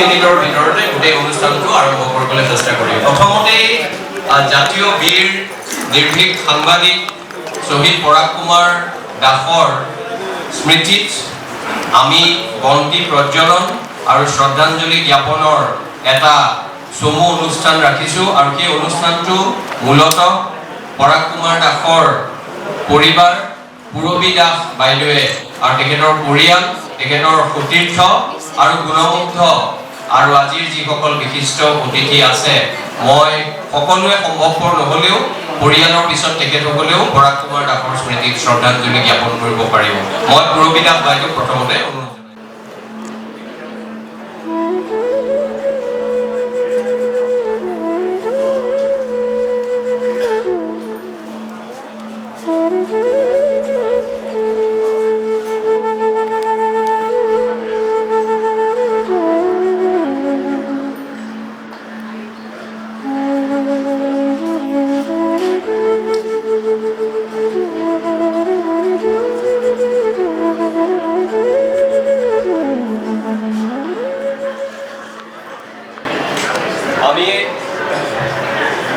মিনিটৰ ভিতৰতে গোটেই অনুষ্ঠানটো আৰম্ভ কৰিবলৈ চেষ্টা কৰিম। প্ৰথমতে জাতীয় বীৰ নিৰ্ভীক সাংবাদিক শ্বহীদ পৰাগ কুমাৰ দাসৰ স্মৃতিত আমি বন্তি প্ৰজ্বলন আৰু শ্ৰদ্ধাঞ্জলি জ্ঞাপনৰ এটা চমু অনুষ্ঠান ৰাখিছোঁ আৰু সেই অনুষ্ঠানটো মূলতঃ পৰাগ কুমাৰ দাসৰ পৰিবাৰ পূৰবী দাস বাইদেৱে আৰু তেখেতৰ পৰিয়াল, তেখেতৰ সতীৰ্থ আৰু গুণমুগ্ধ আৰু আজিৰ যিসকল বিশিষ্ট অতিথি আছে, মই সকলোৱে সম্ভৱপৰ নহ'লেও পৰিয়ালৰ পিছত তেখেতসকলেও পৰাগ কুমাৰ দাসৰ স্মৃতিত শ্ৰদ্ধাঞ্জলি জ্ঞাপন কৰিব পাৰিব। মই পূৰবী দাস বাইদেউক প্ৰথমতে অনুৰোধ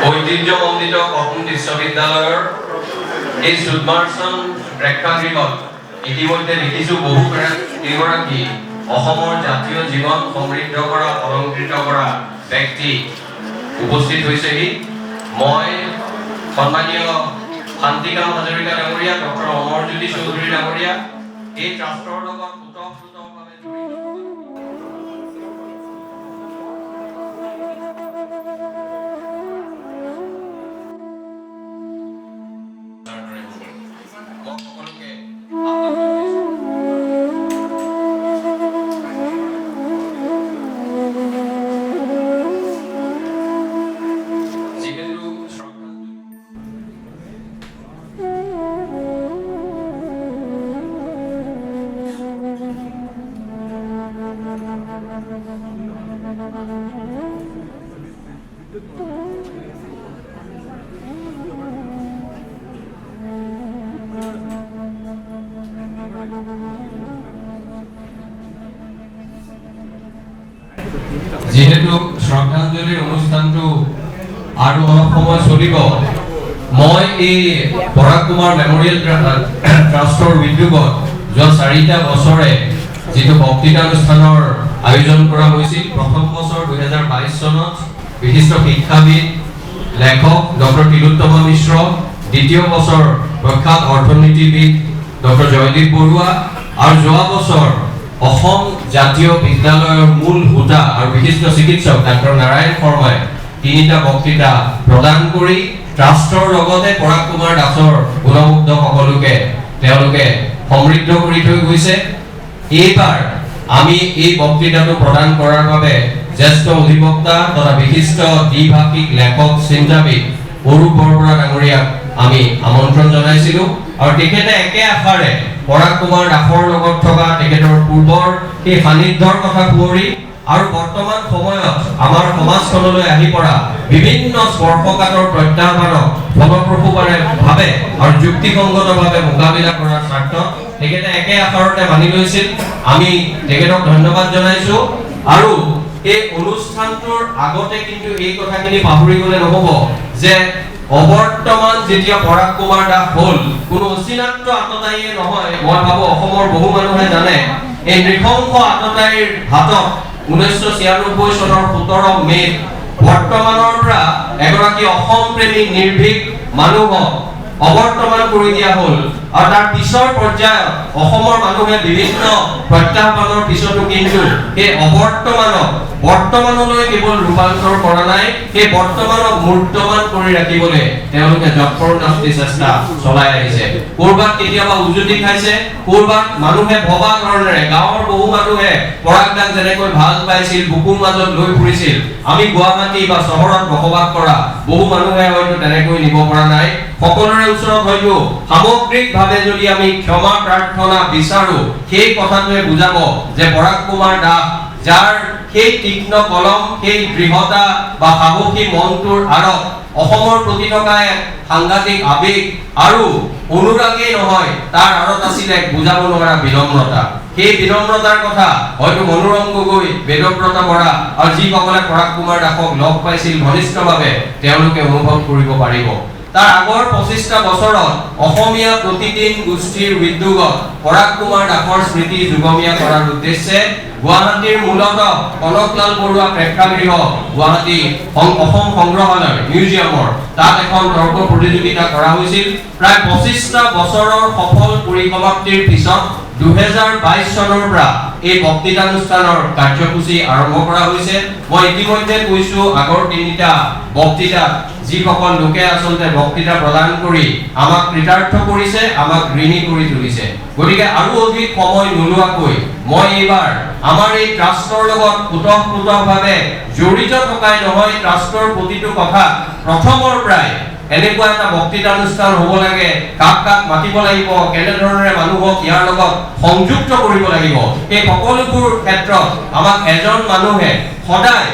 ঐতিহ্যমণ্ডিত অসম বিশ্ববিদ্যালয়ৰ এই সুদমাৰ্চন প্ৰেক্ষাগৃহত ইতিমধ্যে দেখিছোঁ বহুকেইগৰাকী অসমৰ জাতীয় জীৱন সমৃদ্ধ কৰা, অলংকৃত কৰা ব্যক্তি উপস্থিত হৈছেহি। মই সন্মানীয় শান্তিকাম হাজৰিকা ডাঙৰীয়া, ডক্টৰ অমৰজ্যোতি চৌধুৰী ডাঙৰীয়া, এই ট্ৰাষ্টৰ লগত ওতঃপ্ৰোতভাৱে জড়িত যেহেতু শ্ৰদ্ধাঞ্জলিৰ অনুষ্ঠানটো আৰু অলপ সময় চলিব, মই এই পৰাগ কুমাৰ মেমৰিয়েল ট্ৰাষ্টৰ উদ্যোগত যোৱা 4টা বছৰে যিটো বক্তৃতা অনুষ্ঠানৰ আয়োজন কৰা হৈছিল, প্ৰথম বছৰ 2022 চনত বিশিষ্ট শিক্ষাবিদ লেখক ডক্টৰ তিলোত্তমা মিশ্ৰ, দ্বিতীয় বছৰ প্ৰখ্যাত অৰ্থনীতিবিদ ডক্টৰ জয়দীপ বৰুৱা আৰু যোৱা বছৰ অসম জাতীয় বিদ্যালয়ৰ মূল হোতা আৰু বিশিষ্ট চিকিৎসক ডাক্তৰ নাৰায়ণ শৰ্মাই 3টা বক্তৃতা প্ৰদান কৰি ট্ৰাষ্টৰ লগতে পৰাগ কুমাৰ দাসৰ গুণমুগ্ধ সকলোকে তেওঁলোকে সমৃদ্ধ কৰি থৈ গৈছে। এইবাৰ আমি এই বক্তৃতাটো প্ৰদান কৰাৰ বাবে জ্যেষ্ঠ অধিবক্তা তথা বিশিষ্ট দ্বিভাষিক লেখক চিন্তাবিদ অৰূপ বৰবৰা ডাঙৰীয়াক আমি আমন্ত্ৰণ জনাইছিলোঁ আৰু তেখেতে একে আশাৰে পৰাগ কুমাৰ দাসৰ লগত থকা তেখেতৰ পূৰ্বৰ সেই সান্নিধ্যৰ কথা সোঁৱৰি আৰু বৰ্তমান সময়ত আমাৰ সমাজখনলৈ আহি পৰা বিভিন্ন স্পৰ্শকাতৰ প্ৰত্যাহ্বানক ফলপ্ৰসূভাৱে আৰু যুক্তিসংগতভাৱে মোকাবিলা কৰাৰ স্বাৰ্থত তেখেতে একে আশাৰতে মানি লৈছিল। আমি তেখেতক ধন্যবাদ জনাইছোঁ আৰু এই অনুষ্ঠানটোৰ আগতে কিন্তু এই কথাখিনি পাহৰি গ'লে নহ'ব যে অবৰ্তমান যেতিয়া পৰাগ কুমাৰ দাস হ'ল কোনো অচিনাক্ত আততায়ীয়ে নহয়। মই ভাবোঁ অসমৰ বহু মানুহে জানে এই নৃশংস আততায়ীৰ হাতত 1996 চনৰ 17 মে'ত বৰ্তমানৰ পৰা এগৰাকী অসম প্ৰেমী নিৰ্ভীক মানুহক অবৰ্তমান কৰি দিয়া হ'ল আৰু তাৰ পিছৰ পৰ্যায়ত অসমৰ মানুহে বিভিন্ন প্ৰত্যাহ্বানৰ পিছতো কিন্তু সেই অবৰ্তমানক বৰ্তমানলৈ কেৱল ৰূপান্তৰ কৰা নাই, সেই বৰ্তমানক মূৰ্তমান কৰি ৰাখিবলৈ তেওঁলোকে যৎপৰোনাস্তি চেষ্টা চলাই আহিছে। ক'ৰবাত কেতিয়াবা উজুতি খাইছে, ক'ৰবাত মানুহে ভবা ধৰণেৰে গাঁৱৰ বহু মানুহে পৰাগ দাক যেনেকৈ ভাল পাইছিল, বুকুৰ মাজত লৈ ফুৰিছিল, আমি গুৱাহাটী বা চহৰত বসবাস কৰা বহু মানুহে হয়তো তেনেকৈ নিব পৰা নাই। সকলোৰে ওচৰত হয়তো সামগ্ৰিকভাৱে যদি আমি ক্ষমা প্ৰাৰ্থনা বিচাৰো, সেই কথাটোৱে বুজাব যে পৰাগ কুমাৰ দাস যাৰ সেই তীক্ষ্ণ কলম, সেই দৃঢ়তা বা সাহসী মনটোৰ আঁৰত অসমৰ প্ৰতি থকা এক সাংঘাতিক আবেগ আৰু অনুৰাগেই নহয়, তাৰ আঁৰত আছিল এক বুজাব নোৱাৰা বিনম্ৰতা। সেই বিনম্ৰতাৰ কথা হয়তো মনোৰম গগৈ, বেদব্ৰত বৰা আৰু যিসকলে পৰাগ কুমাৰ দাসক লগ পাইছিল ঘনিষ্ঠভাৱে তেওঁলোকে অনুভৱ কৰিব পাৰিব। তাৰ আগৰ 25টা বছৰত অসমীয়া প্ৰতিদিন গোষ্ঠীৰ উদ্যোগত পৰাগ কুমাৰ দাসৰ স্মৃতি যুগমীয়া কৰাৰ উদ্দেশ্যে গুৱাহাটীৰ মূলত কনকলাল বৰুৱা প্ৰেক্ষাগৃহ, গুৱাহাটী অসম সংগ্ৰহালয় মিউজিয়ামৰ তাত এখন তৰ্ক প্ৰতিযোগিতা কৰা হৈছিল। প্ৰায় 25টা বছৰৰ সফল পৰিসমাপ্তিৰ পিছত 2022 চনৰ পৰা এই বক্তৃতানুষ্ঠানৰ কাৰ্যসূচী আৰম্ভ কৰা হৈছে। মই ইতিমধ্যে কৈছো আগৰ তিনিটা বক্তৃতাত যিসকল লোকে আচলতে বক্তৃতা প্ৰদান কৰি আমাক কৃতাৰ্থ কৰিছে, আমাক ঋণী কৰি তুলিছে। গতিকে আৰু অধিক সময় নোলোৱাকৈ মই এইবাৰ আমাৰ এই ট্ৰাষ্টৰ লগত ওতঃপ্ৰোতভাৱে জড়িত থকাই নহয়, ট্ৰাষ্টৰ প্ৰতিটো কথা প্ৰথমৰ পৰাই এনেকুৱা এটা বক্তৃতানুষ্ঠান হ'ব লাগে, কাক কাক মাতিব লাগিব, কেনেধৰণে মানুহক ইয়াৰ লগত সংযুক্ত কৰিব লাগিব, এই সকলোবোৰ ক্ষেত্ৰত আমাক এজন মানুহে সদায়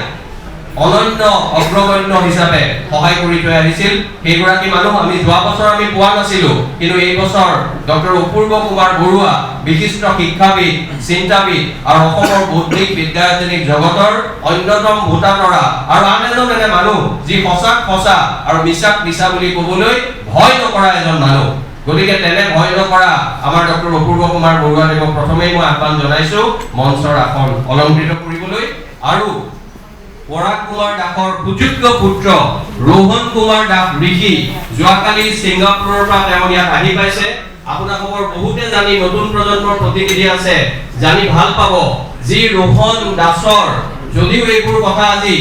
অনন্য অগ্ৰগণ্য হিচাপে সহায় কৰি থৈ আহিছিল। সেইগৰাকী মানুহ আমি যোৱা বছৰ আমি পোৱা নাছিলো, কিন্তু এই বছৰ ডক্টৰ অপূৰ্ব কুমাৰ বৰুৱা, বিশিষ্ট শিক্ষাবিদ, চিন্তাবিদ আৰু অসমৰ বৌদ্ধিক বিদ্যায়তনিক জগতৰ অন্যতম ভোটাতৰা আৰু আন এজন এনে মানুহ যি সঁচাক সঁচা আৰু মিছাক মিছা বুলি ক'বলৈ ভয় নকৰা এজন মানুহ। গতিকে তেনে ভয় নকৰা আমাৰ ডক্টৰ অপূৰ্ব কুমাৰ বৰুৱা দেৱক প্ৰথমেই মই আহ্বান জনাইছো মঞ্চৰ আসন অলংকৃত কৰিবলৈ। আৰু পৰাগ কুমাৰ দাসৰ সুযোগ্য পুত্ৰ ৰোহন কুমাৰ দাস ঋষি যোৱাকালি ছিংগাপুৰৰ পৰা তেওঁ ইয়াত আহি পাইছে। আপোনালোকৰ বহুতে জানি নতুন প্ৰজন্মৰ প্ৰতিনিধি আছে, জানি ভাল পাব যি ৰোহন দাসৰ যদিও এইবোৰ কথা আজি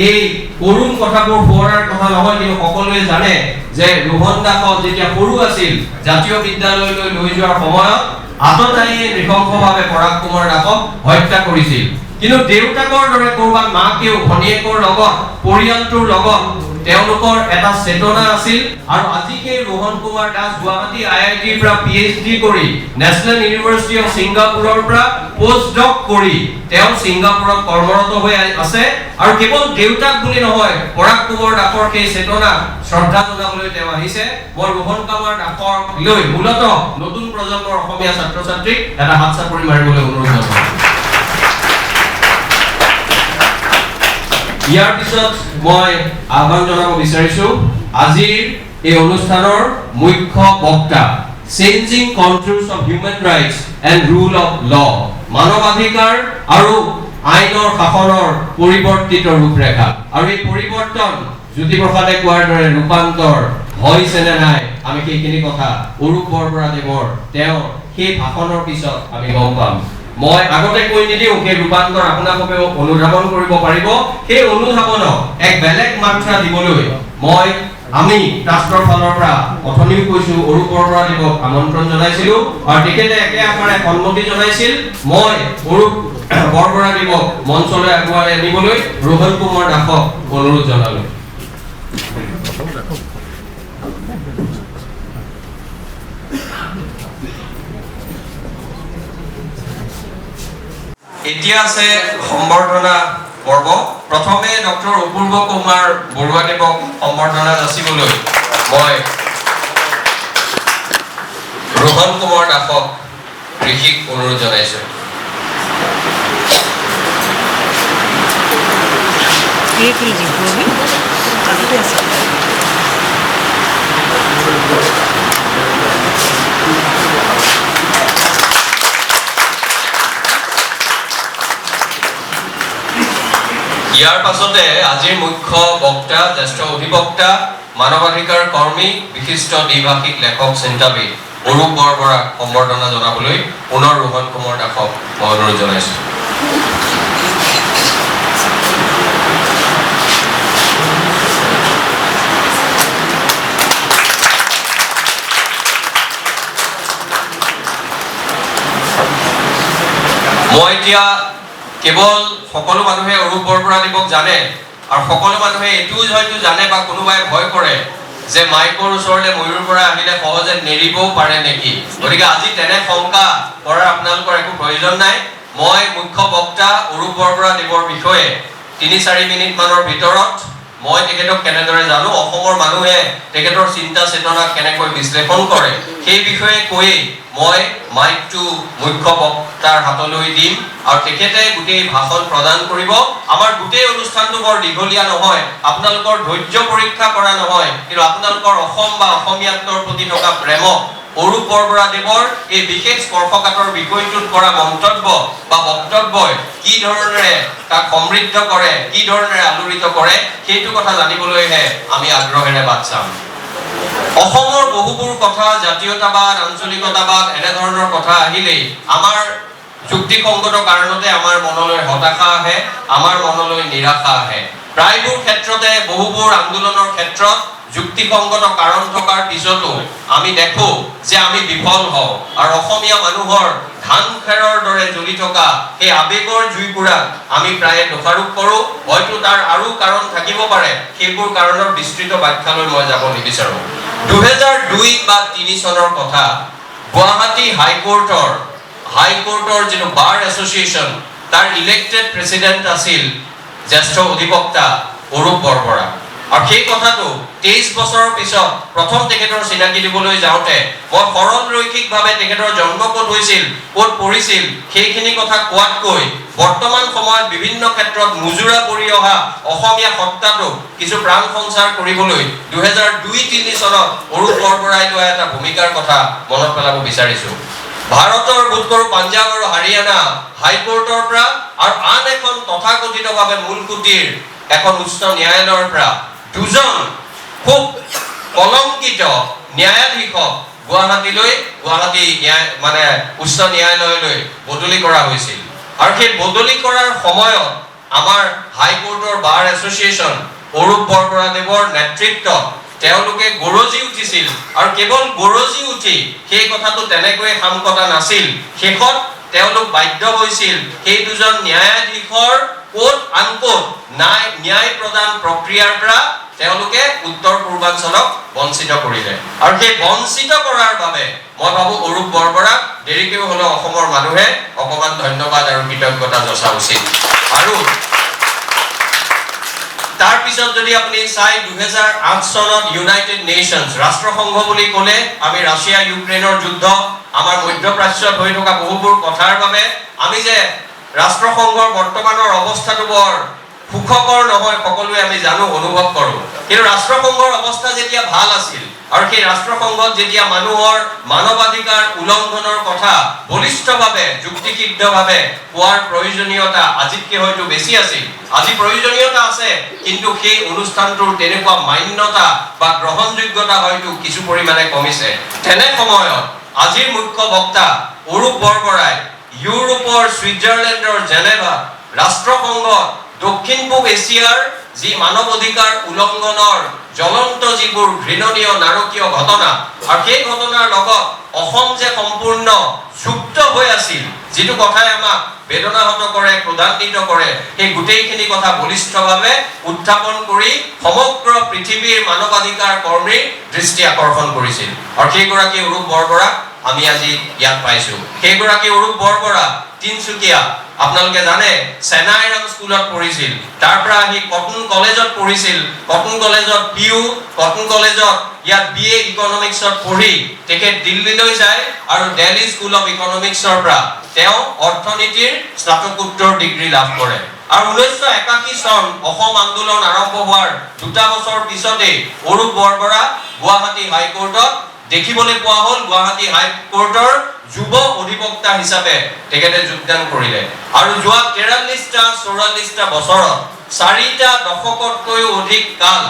এই কৰুণ কথাবোৰ সোঁৱৰাৰ কথা নহয়, কিন্তু সকলোৱে জানে যে ৰোহন দাসক যেতিয়া সৰু আছিল জাতীয় বিদ্যালয়লৈ লৈ যোৱাৰ সময়ত আততায়ীয়ে নৃশংসভাৱে পৰাগ কুমাৰ দাসক হত্যা কৰিছিল। কিন্তু দেউতাকৰ দৰে কৰবাত মাকেও ভনীয়েকৰ লগত পৰিয়ালটোৰ লগত তেওঁলোকৰ এটা চেতনা আছিল। আৰু আজি সেই ৰোহন কুমাৰ দাস গুৱাহাটী IITৰ পৰা PhD কৰি নেশ্যনেল ইউনিভাৰ্চিটি অফ ছিংগাপুৰৰ পৰা পোষ্টডক কৰি তেওঁ ছিংগাপুৰত কৰ্মৰত হৈ আছে। আৰু কেৱল দেউতাক বুলি নহয়, পৰাগ কুমাৰ দাসৰ সেই চেতনা শ্ৰদ্ধা জনাবলৈ তেওঁ আহিছে। মই ৰোহন কুমাৰ দাসক লৈ মূলত নতুন প্ৰজন্মৰ অসমীয়া ছাত্ৰ ছাত্ৰীক এটা হাত চাপৰি মাৰিবলৈ অনুৰোধ জনাইছো। ইয়াৰ পিছত মই আহ্বান জনাব বিচাৰিছো আজিৰ এই অনুষ্ঠানৰ মুখ্য বক্তা, changing controls of human rights and rule of law, মানৱাধিকাৰ আৰু আইনৰ শাসনৰ পৰিৱৰ্তিত ৰূপৰেখা। আৰু এই পৰিৱৰ্তন জ্যোতিপ্ৰসাদে কোৱাৰ দৰে ৰূপান্তৰ হৈছে নে নাই, আমি সেইখিনি কথা অৰূপ বৰবৰা দেৱৰ তেওঁৰ সেই ভাষণৰ পিছত আমি গম পাম। মই আগতে কৈ নিদিওঁ সেই ৰূপান্তৰ আপোনালোকেও অনুধাৱন কৰিব পাৰিব। সেই অনুধাৱনক এক বেলেগ মাত্ৰা দিবলৈ আমি ট্ৰাষ্টৰ ফালৰ পৰা অথনিও কৈছো অৰূপ বৰবৰা দেৱক আমন্ত্ৰণ জনাইছিলো আৰু তেখেতে একে আকাৰে সন্মতি জনাইছিল। মই অৰূপ বৰবৰা দেৱক মঞ্চলৈ আগুৱাই আনিবলৈ ৰোহন কুমাৰ দাসক অনুৰোধ জনালো। এতিয়া আছে সম্বৰ্ধনা পৰ্ব। প্ৰথমে ডক্টৰ অপূৰ্ব কুমাৰ বৰুৱা দেৱক সম্বৰ্ধনা যাচিবলৈ মই ৰোহন কুমাৰ দাসক ঋষিক অনুৰোধ জনাইছো। ইয়াৰ পাছতে আজিৰ মুখ্য বক্তা, জ্যেষ্ঠ অধিবক্তা, মানৱাধিকাৰ কৰ্মী, বিশিষ্ট দ্বিভাষিক লেখক, চিন্তাবিদ অৰূপ বৰবৰাক সম্বৰ্ধনা জনাবলৈ পুনৰ ৰোহন কুমাৰ দাসক মই অনুৰোধ জনাইছো। মই এতিয়া কেৱল সকলো মানুহে অৰূপ বৰবৰা দেৱক জানে আৰু সকলো মানুহে এইটোও হয়তো জানে বা কোনোবাই ভয় কৰে যে মাইকৰ ওচৰলৈ ময়ূৰ পৰা আহিলে সহজে নেৰিবও পাৰে নেকি। গতিকে আজি তেনে শংকা কৰাৰ আপোনালোকৰ একো প্ৰয়োজন নাই। মই মুখ্য বক্তা অৰূপ বৰবৰা দেৱৰ বিষয়ে ৩-৪ মিনিট মানৰ ভিতৰত মই তেখেতক কেনেদৰে জানো, অসমৰ মানুহে তেখেতৰ চিন্তা চেতনাক কেনেকৈ বিশ্লেষণ কৰে, সেই বিষয়ে কৈ মই মাইকটো মুখ্য বক্তাৰ হাতলৈ দিম আৰু তেখেতে গোটেই ভাষণ প্ৰদান কৰিব। আমাৰ গোটেই অনুষ্ঠানটো বৰ দীঘলীয়া নহয়, আপোনালোকৰ ধৈৰ্য পৰীক্ষা কৰা নহয়, কিন্তু আপোনালোকৰ অসম বা অসমীয়াত্বৰ প্ৰতি থকা প্ৰেমক অৰূপ বৰবৰা দেৱৰ এই বিশেষ স্পৰ্শকাতৰ বিষয়টোত কৰা মন্তব্য বা বক্তব্যই কি ধৰণেৰে তাক সমৃদ্ধ কৰে, কি ধৰণেৰে আলোড়িত কৰে, সেইটো কথা জানিবলৈহে আমি আগ্ৰহেৰে বাট চাম। অসমৰ বহুবোৰ কথা, জাতীয়তাবাদ, আঞ্চলিকতাবাদ, এনেধৰণৰ কথা আহিলেই আমাৰ যুক্তিসংগত কাৰণতে আমাৰ মনলৈ হতাশা আহে, আমাৰ মনলৈ নিৰাশা আহে। প্ৰায়বোৰ ক্ষেত্ৰতে, বহুবোৰ আন্দোলনৰ ক্ষেত্ৰত যুক্তিসংগত কাৰণ থকাৰ পিছতো আমি দেখো যে আমি বিফল হওঁ আৰু অসমীয়া মানুহৰ ধান খেৰৰ দৰে জ্বলি থকা সেই আবেগৰ জুইকুৰাক আমি প্ৰায়ে দোষাৰোপ কৰোঁ। হয়তো তাৰ আৰু কাৰণ থাকিব পাৰে, সেইবোৰ কাৰণৰ বিস্তৃত ব্যাখ্যালৈ মই যাব নিবিচাৰোঁ। 2002 বা 3 চনৰ কথা, গুৱাহাটী হাইকোৰ্টৰ যিটো বাৰ এছ'চিয়েশ্যন, তাৰ ইলেক্টেড প্ৰেচিডেণ্ট আছিল জ্যেষ্ঠ অধিবক্তা অৰূপ বৰবৰা। আৰু সেই কথাটো 23 বছৰৰ পিছত প্ৰথম তেখেতৰ চিনাকি দিবলৈ যাওঁতে মই সৰল ৰৈখিকভাৱে তেখেতৰ জন্ম ক'ত হৈছিল, ক'ত পঢ়িছিল, সেইখিনি কথা কোৱাতকৈ বৰ্তমান সময়ত বিভিন্ন ক্ষেত্ৰত মুজুৰা পৰি অহা অসমীয়া সত্তাটোক কিছু প্ৰাণ সঞ্চাৰ কৰিবলৈ 2002-3 চনত অৰূপ বৰবৰাই লোৱা এটা ভূমিকাৰ কথা মনত পেলাব বিচাৰিছোঁ। ভাৰতৰ বোধকৰো পাঞ্জাৱ আৰু হাৰিয়ানা হাইকোৰ্টৰ পৰা আৰু আন এখন তথাকথিতভাৱে মূলসুঁতিৰ এখন উচ্চ ন্যায়ালয়ৰ পৰা দুজন খুব কলংকিত ন্যায়াধীশক গুৱাহাটী উচ্চ ন্যায়ালয়লৈ বদলি কৰা হৈছিল। আৰু সেই বদলি কৰাৰ সময়ত আমাৰ হাইকোৰ্টৰ বাৰ এছ'চিয়েশ্যন অৰূপ বৰবৰা দেৱৰ নেতৃত্বত তেওঁলোকে গৰজি উঠিছিল। আৰু কেৱল গৰজি উঠি সেই কথাটো তেনেকৈ সাম কটা নাছিল, শেষত তেওঁলোক বাধ্য হৈছিল সেই দুজন ন্যায়াধীশৰ কোট আনকোট ন্যায় প্ৰদান প্ৰক্ৰিয়াৰ পৰা তেওঁলোকে উত্তৰ পূৰ্বাঞ্চলক বঞ্চিত কৰিলে। আৰু সেই বঞ্চিত কৰাৰ বাবে মই ভাবো অৰূপ বৰবৰাক দেৰিকেও হ'লেও অসমৰ মানুহে অকমান ধন্যবাদ আৰু কৃতজ্ঞতা জচা উচিত। আৰু তাৰ পিছত যদি আপুনি চাই 2008 চনত ইউনাইটেড নেশ্যনছ, ৰাষ্ট্ৰসংঘ বুলি ক'লে আমি ৰাছিয়া ইউক্ৰেইনৰ যুদ্ধ, আমাৰ মধ্যপ্ৰাচ্যত হৈ থকা বহুবোৰ কথাৰ বাবে আমি যে ৰাষ্ট্ৰসংঘৰ বৰ্তমানৰ অৱস্থাটো বৰ সুখকৰ নহয়, সকলোৱে আমি জানো, অনুভৱ কৰোঁ। কিন্তু ৰাষ্ট্ৰসংঘৰ অৱস্থা যেতিয়া ভাল আছিল আৰু সেই ৰাষ্ট্ৰসংঘত যেতিয়া মানুহৰ মানৱাধিকাৰ উলংঘনৰ কথা বলিষ্ঠভাৱে যুক্তিসিদ্ধভাৱে কোৱাৰ প্ৰয়োজনীয়তা আজিতকৈ হয়তো বেছি আছিল, আজি প্ৰয়োজনীয়তা আছে, কিন্তু সেই অনুষ্ঠানটোৰ তেনেকুৱা মান্যতা বা গ্ৰহণযোগ্যতা হয়তো কিছু পৰিমাণে কমিছে। তেনে সময়ত আজিৰ মুখ্য বক্তা অৰূপ বৰবৰাই ইউৰোপৰ ছুইজাৰলেণ্ডৰ জেনেভা ৰাষ্ট্ৰসংঘত দক্ষিণ পূব এছিয়াৰ যি মানৱ অধিকাৰ উলংঘনৰ জ্বলন্ত যিবোৰ ঘৃণনীয় নাৰকীয় ঘটনা, আৰু সেই ঘটনাৰ লগত অসম যে সম্পূৰ্ণ যুক্ত হৈ আছিল, যিটো কথাই আমাক বেদনাহত কৰে, ক্ৰোধান্বিত কৰে, সেই গোটেইখিনি কথা বলিষ্ঠভাৱে উত্থাপন কৰি সমগ্ৰ পৃথিৱীৰ মানৱাধিকাৰ কৰ্মীৰ দৃষ্টি আকৰ্ষণ কৰিছিল। আৰু সেইগৰাকী অৰূপ বৰবৰাক আমি আজি ইয়াত পাইছোঁ। সেইগৰাকী অৰূপ বৰবৰা তিনচুকীয়া, আপোনালোকে জানে, চেনাইৰাম স্কুলত পঢ়িছিল, তাৰ পৰা আহি কটন কলেজত পঢ়িছিল, কটন কলেজত পিউ, কটন কলেজত ইয়াত BA ইকনমিক্সত পঢ়ি তেখেত দিল্লীলৈ যায় আৰু দিল্লী স্কুল অফ ইকনমিক্সৰ পৰা তেওঁ অৰ্থনীতিৰ স্নাতকোত্তৰ ডিগ্ৰী লাভ কৰে। আৰু 1981 চন অসম আন্দোলন আৰম্ভ হোৱাৰ 2 বছৰ পিছতে অৰূপ বৰবৰা গুৱাহাটী হাইকোৰ্টত দেখিবলৈ পোৱা হ'ল, গুৱাহাটী হাইকোৰ্টৰ যুৱ অধিবক্তা হিচাপে তেখেতে যোগদান কৰিলে। আৰু যোৱা 43-44টা বছৰত 4টা দশকতকৈও অধিক কাল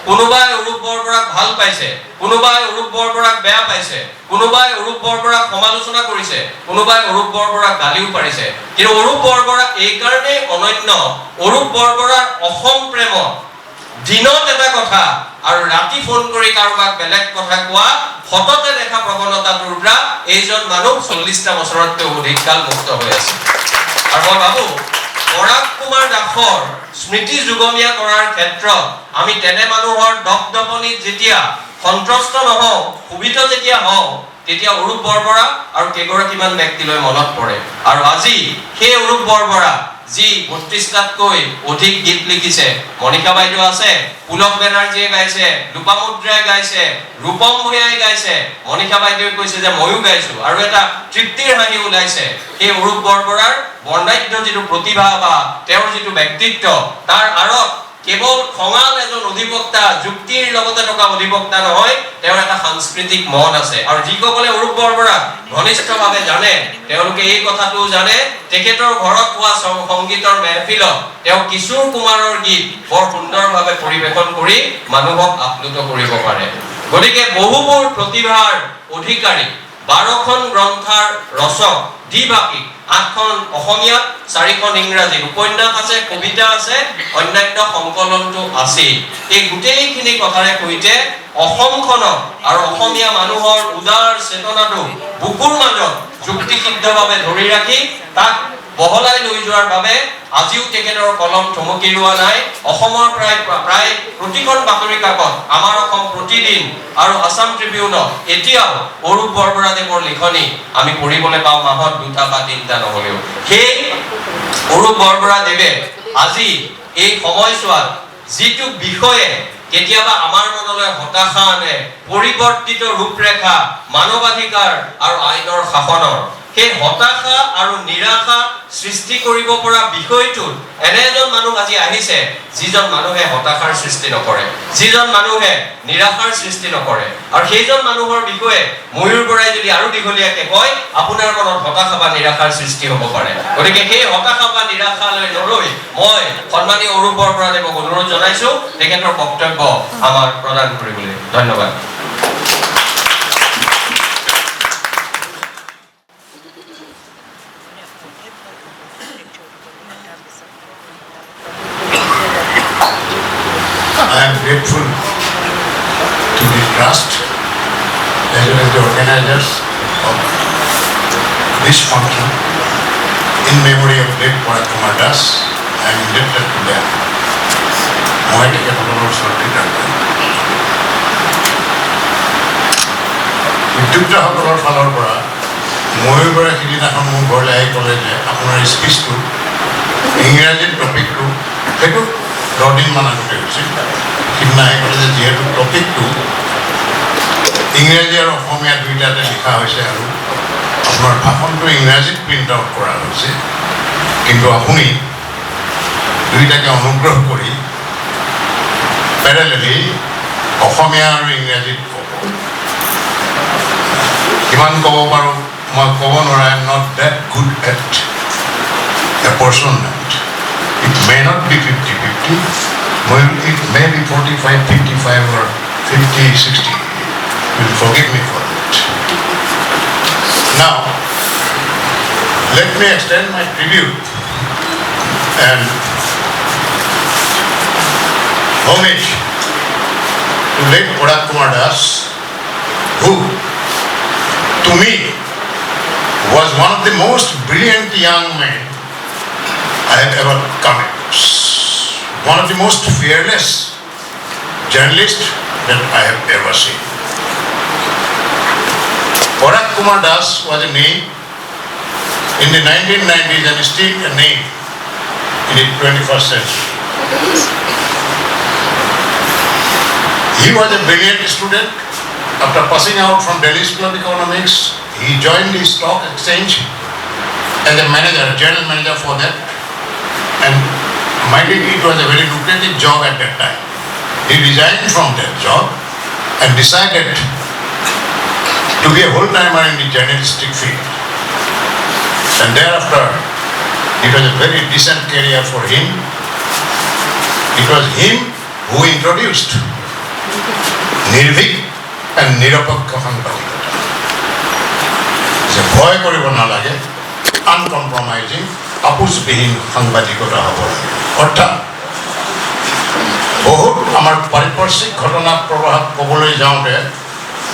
কোনোবাই অৰূপ বৰবৰাক ভাল পাইছে, কোনোবাই অৰূপ বৰবৰাক বেয়া পাইছে, কোনোবাই অৰূপ বৰবৰাক সমালোচনা কৰিছে, কোনোবাই অৰূপ বৰবৰাক গালিও পাৰিছে। কিন্তু অৰূপ বৰবৰা এইকাৰণেই অনন্য, অৰূপ বৰবৰাৰ অসম প্ৰেমত দিনত এটা কথা আৰু ৰাতি ফোন কৰি কাৰোবাক বেলেগ কথা কোৱা সততে দেখা প্ৰৱণতাটোৰ পৰা এইজন মানুহ 40টা বছৰতকৈ অধিক কাল মুক্ত হৈ আছে। আৰু মই ভাবো পৰাগ কুমাৰ দাসৰ স্মৃতি যুগমীয়া কৰাৰ ক্ষেত্ৰত আমি তেনে মানুহৰ দপদপনিত যেতিয়া সন্তুষ্ট নহওঁ, সুবিধ যেতিয়া হওঁ, তেতিয়া অৰূপ বৰবৰা আৰু কেইগৰাকীমান ব্যক্তিলৈ মনত পৰে। আৰু আজি সেই অৰূপ বৰবৰা যি ৩২টাতকৈ অধিক গীত লিখিছে। মণিকা বাইদেউ আছে, পুলক বেনাৰ্জীয়ে গাইছে, লোপামুদ্ৰাই গাইছে, ৰূপম ভূঞাই গাইছে, মণিকা বাইদেৱে কৈছে যে ময়ো গাইছো, আৰু এটা তৃপ্তিৰ হাঁহি ওলাইছে। সেই অৰূপ বৰবৰাৰ বৰ্ণাঢ্য যিটো প্ৰতিভা বা তেওঁৰ যিটো ব্যক্তিত্ব, তাৰ আঁৰত কেৱল খঙাল এজন অধিবক্তা, যুক্তিৰ লগতে থকা অধিবক্তা নহয়, তেওঁৰ এটা সাংস্কৃতিক মন আছে। আৰু যিসকলে অৰূপ বৰবৰাক ঘনিষ্ঠভাৱে জানে তেওঁলোকে এই কথাটো জানে, তেখেতৰ ঘৰত হোৱা সংগীতৰ মেহফিলত তেওঁ কিশোৰ কুমাৰৰ গীত বৰ সুন্দৰভাৱে পৰিৱেশন কৰি মানুহক আপ্লুত কৰিব পাৰে। গতিকে বহুবোৰ প্ৰতিভাৰ অধিকাৰী, 12খন গ্ৰন্থৰ ৰচক, দ্বিভাষিক, 8খন অসমীয়া, 4খন ইংৰাজী, উপন্যাস আছে, কবিতা আছে, অন্যান্য সংকলনটো আছে। এই গোটেইখিনি কথাৰে সৈতে অসমখনক আৰু অসমীয়া মানুহৰ উদাৰ চেতনাটো বুকুৰ মাজত যুক্তিসিদ্ধভাৱে ধৰি ৰাখি তাক বহলাই লৈ যোৱাৰ বাবে আজিও তেখেতৰ কলম থমকি ৰোৱা নাই। অসমৰ প্ৰায় প্ৰতিখন বাতৰি কাকত, আমাৰ অসম প্ৰতিদিন আৰু আছাম ট্ৰিবিউনত এতিয়াও অৰূপ বৰবৰাদেৱৰ লিখনি আমি পঢ়িবলৈ পাওঁ, মাহত 2টা বা 3টা নহ'লেও। সেই অৰূপ বৰবৰাদেৱে আজি এই সময়ছোৱাত যিটো বিষয়ে কেতিয়াবা আমাৰ মনলৈ হতাশা আনে, পৰিৱৰ্তিত ৰূপৰেখা, মানৱাধিকাৰ আৰু আইনৰ শাসনৰ, সেই হতাশা আৰু নিৰাশা সৃষ্টি কৰিব পৰা বিষয়টোত এনে এজন মানুহ আজি আহিছে যিজন মানুহে হতাশাৰ সৃষ্টি নকৰে, যিজন মানুহে নিৰাশাৰ সৃষ্টি নকৰে। আৰু সেইজন মানুহৰ বিষয়ে ময়ূৰ বৰাই যদি আৰু দীঘলীয়াকে কয়, আপোনাৰ মনত হতাশা বা নিৰাশাৰ সৃষ্টি হ'ব পাৰে। গতিকে সেই হতাশা বা নিৰাশালৈ নৰৈ মই সন্মানীয় অৰূপ বৰবৰাদেৱক অনুৰোধ জনাইছো তেখেতৰ বক্তব্য আমাক প্ৰদান কৰিবলৈ। ধন্যবাদ। I am grateful to the trust as well as the organizers of this function in memory of late Parag Kumar. I am indebted to them. মই তেখেতসকলৰ ওচৰত কৃতজ্ঞ। উদ্যোক্তাসকলৰ ফালৰ পৰা ময়ূৰ বৰাই সিদিনাখন মোৰ ঘৰলৈ আহি ক'লে যে আপোনাৰ স্পীচটো ইংৰাজীৰ টপিকটো সেইটো 10 দিনমান আগতে হৈছিল। সিদিনা আহি ক'লে যে যিহেতু টপিকটো ইংৰাজী আৰু অসমীয়া দুয়োটাতে লিখা হৈছে আৰু আপোনাৰ ভাষণটো ইংৰাজীত প্ৰিণ্ট আউট কৰা হৈছে, কিন্তু আপুনি দুয়োটাকে অনুগ্ৰহ কৰি পেৰেলেলি অসমীয়া আৰু ইংৰাজীত ক'ব। কিমান ক'ব পাৰোঁ মই ক'ব নোৱাৰা, I am not that good at apportionment. It may not be 50-50, it may be 45-55 or 50-60. You will forgive me for that. Now, let me extend my tribute and homage to late Parag Kumar, who, to me, was one of the most brilliant young men I have ever come across. One of the most fearless journalists that I have ever seen. Parag Kumar was a name in the 1990s and still a name in the 21st century. He was a brilliant student. After passing out from Delhi School of Economics, he joined the stock exchange as a manager, general manager for that. And mindedly, it was a very lucrative job at that time. He resigned from that job and decided to be a whole-timer in the journalistic field. And thereafter, it was a very decent career for him. It was him who introduced Nirvik and Nirapakha Sankadikata. যে ভয় কৰিব নালাগে, আনকম্প্ৰমাইজিং, আপোচবিহীন সাংবাদিকতা হ'ব লাগে। অৰ্থাৎ বহুত আমাৰ পাৰিপাৰ্শ্বিক ঘটনাক প্ৰভাৱ ক'বলৈ যাওঁতে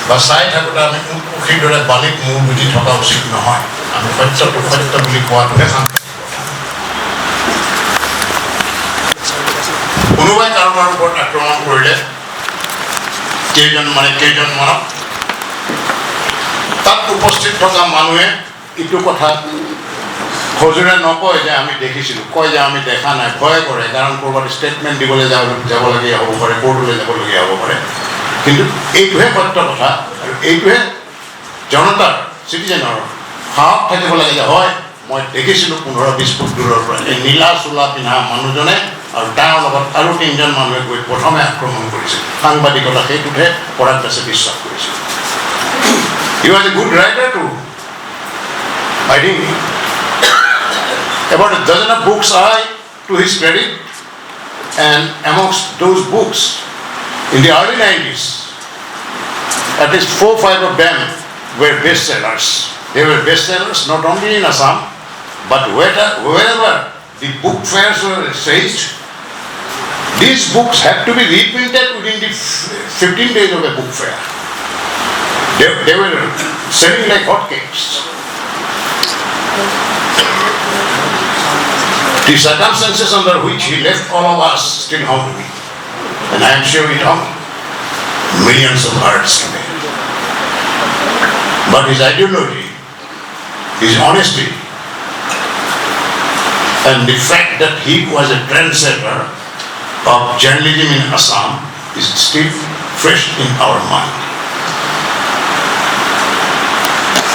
বা চাই থাকোঁতে আমি উৎপক্ষীৰ দৰে বালিত মূৰ বুজি থকা উচিত নহয়। আমি সত্যটো সত্য বুলি কোৱাটোহে সাংবাদিকতা। কোনোবাই কাৰোবাৰ ওপৰত আক্ৰমণ কৰিলে কেইজনমানক তাত উপস্থিত থকা মানুহে ইটো কথা হজুৰে নকয় যে আমি দেখিছিলোঁ, কয় যে আমি দেখা নাই, ভয় কৰে, কাৰণ ক'ৰবাত ষ্টেটমেণ্ট দিবলৈ যাবলগীয়া হ'ব পাৰে, কোৰ্টলৈ যাবলগীয়া হ'ব পাৰে। কিন্তু এইটোহে সত্য কথা, আৰু এইটোহে জনতাৰ, চিটিজেনৰ সাহস থাকিব লাগে যে হয় মই দেখিছিলোঁ 15-20 ফুট দূৰৰ পৰা এই নীলা চোলা পিন্ধা মানুহজনে আৰু তাৰ লগত আৰু 3জন মানুহে গৈ প্ৰথমে আক্ৰমণ কৰিছিল। সাংবাদিকতা সেইটোতহে পৰাগ দাসে বিশ্বাস কৰিছিল। He was a good writer too. I think about a dozen of books are to his credit, and amongst those books in the early 90s, at least 4-5 of them were bestsellers. They were bestsellers not only in Assam, but wherever the book fairs were staged, these books had to be reprinted within the 15 days of a book fair. They were selling like hotcakes. The circumstances under which he left all of us still haunt me, and I am sure it haunts millions of hearts today. But his ideology, his honesty, and the fact that he was a trendsetter of journalism in Assam is still fresh in our mind.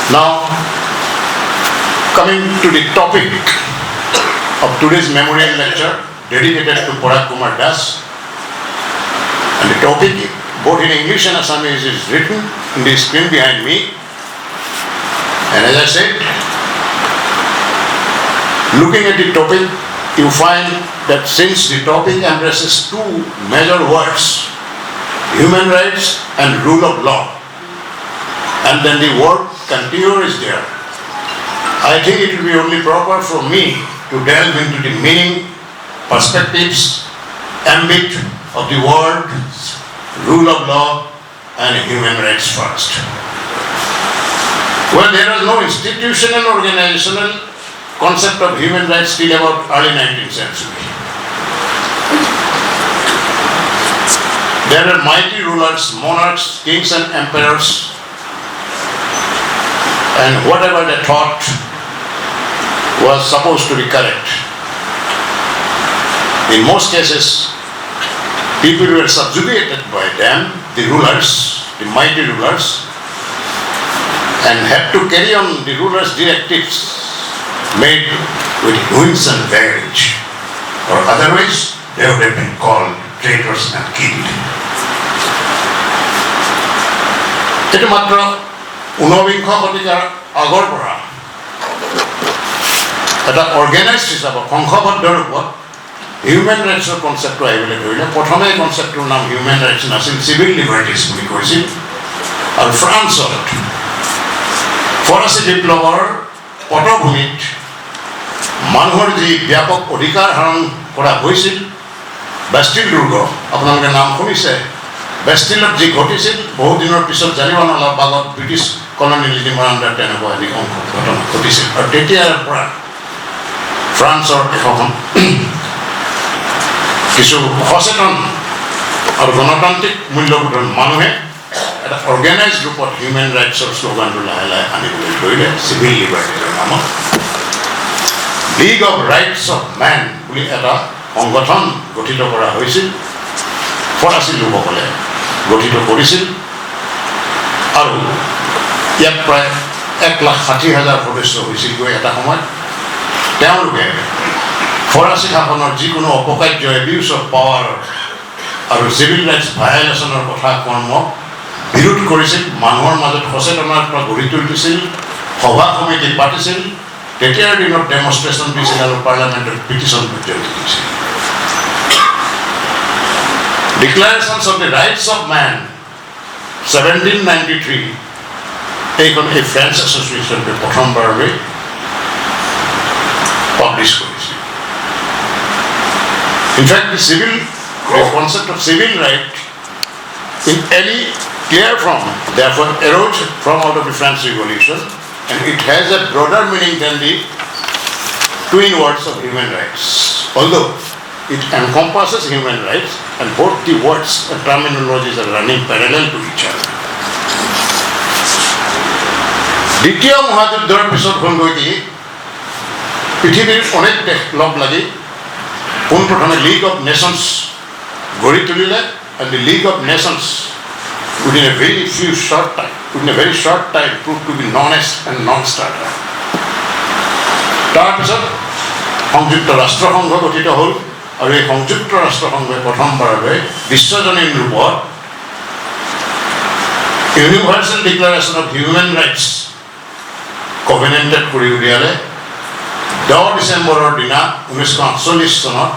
Now, coming to the topic of today's memorial lecture dedicated to Parag Kumar Das, and the topic both in English and Assamese is written in the screen behind me. And as I said, looking at the topic, you find that since the topic embraces two major words, human rights and rule of law, and then the word continuer is there, I think it will be only proper for me to delve into the meaning, perspectives, ambit of the word rule of law and human rights first. Well, there was no institutional organizational concept of human rights till about early 19th century. There were mighty rulers, monarchs, kings and emperors, and whatever they thought was supposed to be correct. In most cases, people were subjugated by them, the rulers, the mighty rulers, and had to carry on the rulers' directives made with wings and baggage, or otherwise they would have been called traitors and killed. It মাত্ৰ 19 শতিকাৰ আগৰ পৰা এটা organised হিচাপত সংঘবদ্ধ ৰূপত human ৰাইটছৰ কনচেপ্টটো আহিবলৈ ধৰিলে। প্ৰথমে এই কনচেপ্টটোৰ নাম হিউমেন ৰাইটছ নাছিল, চিভিল লিবাৰ্টিজ বুলি কৈছিল। আৰু ফ্ৰান্সত ফৰাচী বিপ্লৱৰ পটভূমিত মানুহৰ যি ব্যাপক অধিকাৰ হৰণ কৰা হৈছিল, বেষ্টিল দুৰ্গ আপোনালোকে নাম শুনিছে, বেষ্টিলত যি ঘটিছিল বহু দিনৰ পিছত জালিৱানৱালা বাগত ব্ৰিটিছ কলনিয়েলিজমৰ আণ্ডাৰ তেনেকুৱা এটি ঘটনা ঘটিছিল। আৰু তেতিয়াৰ পৰা ফ্ৰান্সৰ এখন কিছু সচেতন আৰু গণতান্ত্ৰিক মূল্যবোধৰ মানুহে এটা অৰ্গেনাইজ ৰূপত হিউমেন ৰাইটছৰ শ্লোগানটো লাহে লাহে আনিবলৈ ধৰিলে চিভিল লিবাৰ্টিজৰ নামত। League of rights of men বুলি এটা সংগঠন গঠিত কৰা হৈছিল, ফৰাচী লোকসকলে গঠিত কৰিছিল। আৰু ইয়াত প্ৰায় 1,60,000 সদস্য হৈছিলগৈ এটা সময়ত। তেওঁলোকে ফৰাচী শাসনৰ যিকোনো অপকাৰ্য, এবিউজ অফ পাৱাৰ আৰু চিভিল ৰাইটছ ভায়লেশ্যনৰ কথা কৰ্মক বিৰোধ কৰিছিল, মানুহৰ মাজত সচেতনতা গঢ়ি তুলিছিল, সভা সমিতি পাতিছিল, তেতিয়াৰ দিনত ডেমনষ্ট্ৰেশ্যন দিছিল আৰু পাৰ্লামেণ্টত পিটিশ্যন পৰ্যন্ত দিছিল। Declarations of the Rights of Man 1793 এইখন এই ফ্ৰেঞ্চ এছ'চিয়েশ্যনটোৱে প্ৰথমবাৰলৈ পাব্লিছ কৰিছিল। In fact the concept of civil right in any clear form therefore arose from out of the French Revolution, and it has a broader meaning than the twin words of human rights, although it encompasses human rights and both the words and terminologies are running parallel to each other. দ্বিতীয় মহাযুদ্ধৰ পিছত হ'ল গৈ কি পৃথিৱীৰ অনেক দেশ লগ লাগি পোনপ্ৰথমে লীগ অফ নেশ্যনছ গঢ়ি তুলিলে and the League of Nations within a very short time proved to be non-est and non-starter. তাৰপিছত সংযুক্ত ৰাষ্ট্ৰসংঘ গঠিত হ'ল আৰু এই সংযুক্ত ৰাষ্ট্ৰসংঘই প্ৰথমবাৰলৈ বিশ্বজনীন ৰূপত Universal Declaration of human Rights covenanted কৰি উলিয়ালে 10 ডিচেম্বৰৰ দিনা 1948 চনত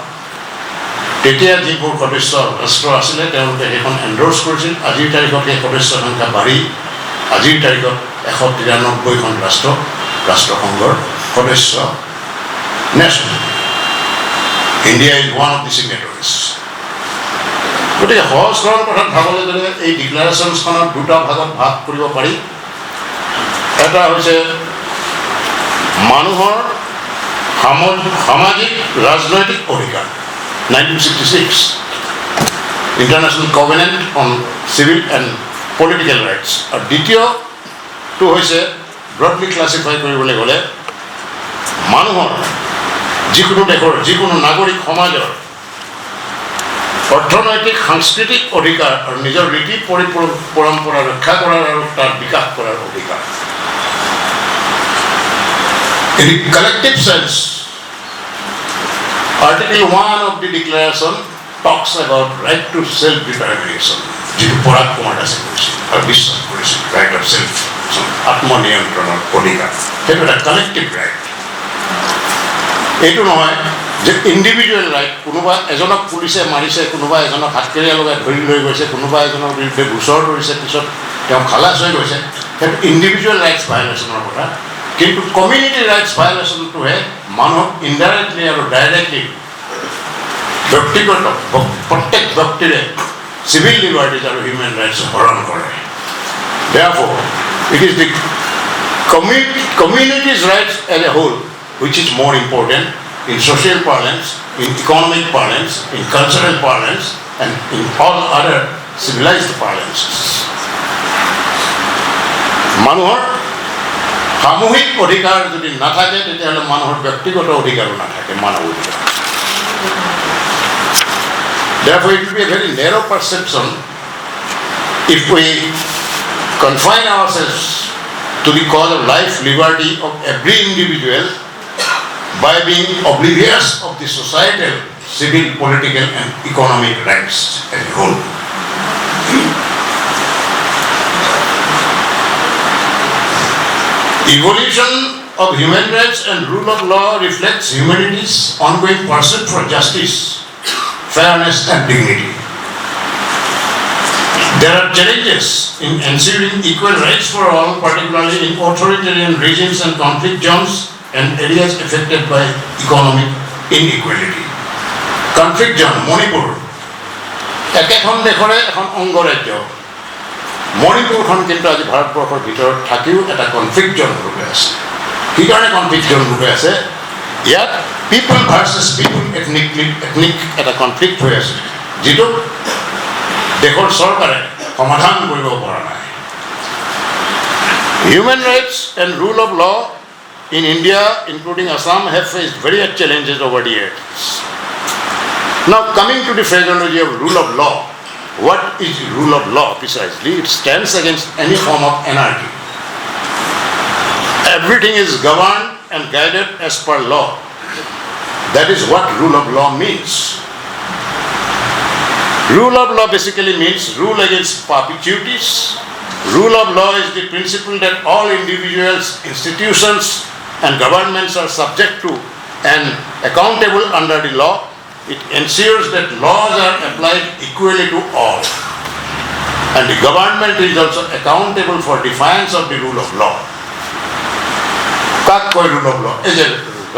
তেতিয়া যিবোৰ সদস্য ৰাষ্ট্ৰ আছিলে তেওঁলোকে সেইখন এণ্ডৰ্ছ কৰিছিল আজিৰ তাৰিখত সেই সদস্য সংখ্যা বাঢ়ি আজিৰ তাৰিখত 193খন ৰাষ্ট্ৰসংঘৰ সদস্য nation India is one of the signatories গতিকে সহজ সৰল কথাত ভাবলৈ গ'লে এই ডিক্লাৰেশ্যনছখনত দুটা ভাগত ভাগ কৰিব পাৰি এটা হৈছে মানুহৰ সামাজিক ৰাজনৈতিক অধিকাৰ 1966 International Covenant on Civil and Political Rights আৰু দ্বিতীয়টো হৈছে ব্ৰডলি ক্লাছিফাই কৰিবলৈ গ'লে মানুহৰ যিকোনো দেশৰ যিকোনো নাগৰিক সমাজৰ অৰ্থনৈতিক সাংস্কৃতিক অধিকাৰ আৰু নিজৰ ৰীতি পৰম্পৰা ৰক্ষা কৰাৰ আৰু তাৰ বিকাশ কৰাৰ অধিকাৰ In the collective sense, Article 1 of the Declaration talks about right to self-determination. যিটো পৰাগ কুমাৰ দাসে কৈছিল আৰু বিশ্বাস কৰিছিল right of self আত্মনিয়ন্ত্ৰণৰ অধিকাৰ সেইটো এটা কালেক্টিভ ৰাইট এইটো নহয় যে ইণ্ডিভিজুৱেল ৰাইট কোনোবা এজনক পুলিচে মাৰিছে কোনোবা এজনক হাতকেৰীয়া লগাই ধৰি লৈ গৈছে কোনোবা এজনৰ বিৰুদ্ধে গোচৰ ধৰিছে পিছত তেওঁ খালাচ হৈ গৈছে সেইটো ইণ্ডিভিজুৱেল ৰাইটছ ভায়লেশ্যনৰ কথা কিন্তু কমিউনিটি ৰাইটছ ভায়লেশ্যনটোহে মানুহক ইনডাইৰেক্টলি আৰু ডাইৰেক্টলি ব্যক্তিগত প্ৰত্যেক ব্যক্তিৰে চিভিল লিবাৰ্টিজ আৰু হিউমেন ৰাইটছ হৰণ কৰে Therefore, it is the community's rights as a whole which is more important in social parlance, in economic parlance, in cultural parlance, and in all other civilized parlances. মানুহৰ সামূহিক অধিকাৰ যদি নাথাকে তেতিয়াহ'লে মানুহৰ ব্যক্তিগত অধিকাৰো নাথাকে মানৱ অধিকাৰ Therefore, it will be a very narrow perception if we confine ourselves to the cause of life, liberty of every individual by being oblivious of the societal, civil, political, and economic rights as a whole. Evolution of human rights and rule of law reflects humanity's ongoing pursuit for justice, fairness, and dignity. There are challenges in ensuring equal rights for all, particularly in authoritarian regimes and conflict zones and areas affected by economic inequality. Conflict zone, Manipur. একেখন দেশৰে এখন অংগৰাজ্য মণিপুৰখন কিন্তু আজি ভাৰতবৰ্ষৰ ভিতৰত থাকিও এটা conflict জোন ৰূপে আছে কি কাৰণে কনফ্লিক্ট জোন ৰূপে আছে ইয়াত পিপল ভাৰ্চেছ পিপল এথনিক এটা কনফ্লিক্ট হৈ আছে যিটো দেশৰ চৰকাৰে সমাধান কৰিব পৰা নাই Human rights and rule of law in India, including Assam, have faced various challenges over the years. Now, coming to the phraseology of rule of law, what is rule of law precisely? It stands against any form of anarchy. Everything is governed and guided as per law. That is what rule of law means. Rule of law basically means rule against perpetuities. Rule of law is the principle that all individuals, institutions, and governments are subject to and accountable under the law. It ensures that laws are applied equally to all. And the government is also accountable for defiance of the rule of law. কাক কয় rule of law? এই যে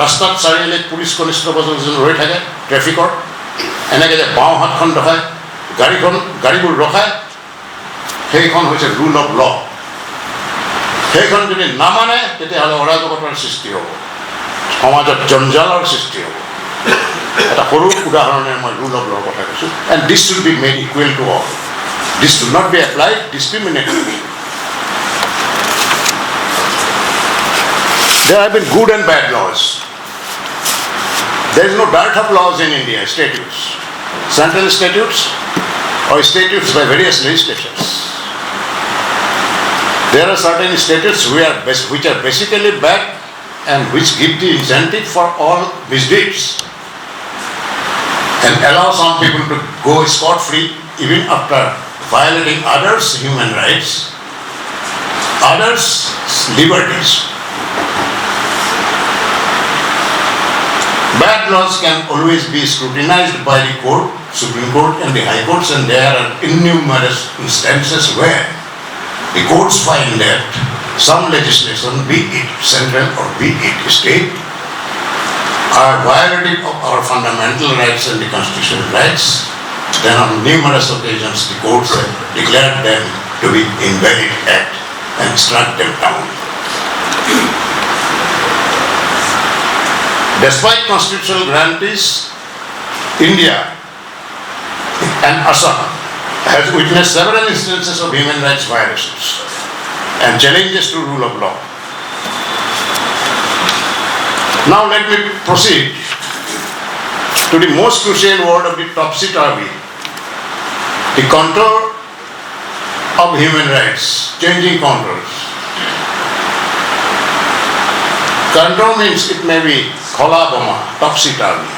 ৰাস্তাত চাৰিআলিত police constable ৰৈ থাকে ট্ৰেফিকৰ এনেকৈ যে বাওঁ হাতখন ৰখায় গাড়ীবোৰ ৰখায় সেইখন হৈছে rule of law. সেইখন যদি নামানে তেতিয়াহ'লে অৰাজকতাৰ সৃষ্টি হ'ব সমাজত জঞ্জালৰ সৃষ্টি হ'ব এটা সৰু উদাহৰণে মই rule of law কথা কৈছোঁ and this should be made equal to all. This should not be applied discriminatorily. There have been good and bad laws. There is no dearth of laws in India, statutes. Central statutes or statutes by various legislatures. There are certain statutes which are basically bad and which give the incentive for all misdeeds and allow some people to go scot-free even after violating others' human rights, others' liberties. Bad laws can always be scrutinized by the court, Supreme Court and the High Courts, and there are innumerous instances where the courts find that some legislation, be it central or be it state, are violative of our fundamental rights and the constitutional rights. Then on numerous occasions the courts have declared them to be invalid act and struck them down. Despite constitutional guarantees, India and Assam has witnessed several instances of human rights violations and challenges to rule of law. Now let me proceed to the most crucial word of the topsy-turvy, the contour of human rights, changing contours. Contour means it may be khola boma, topsy-turvy.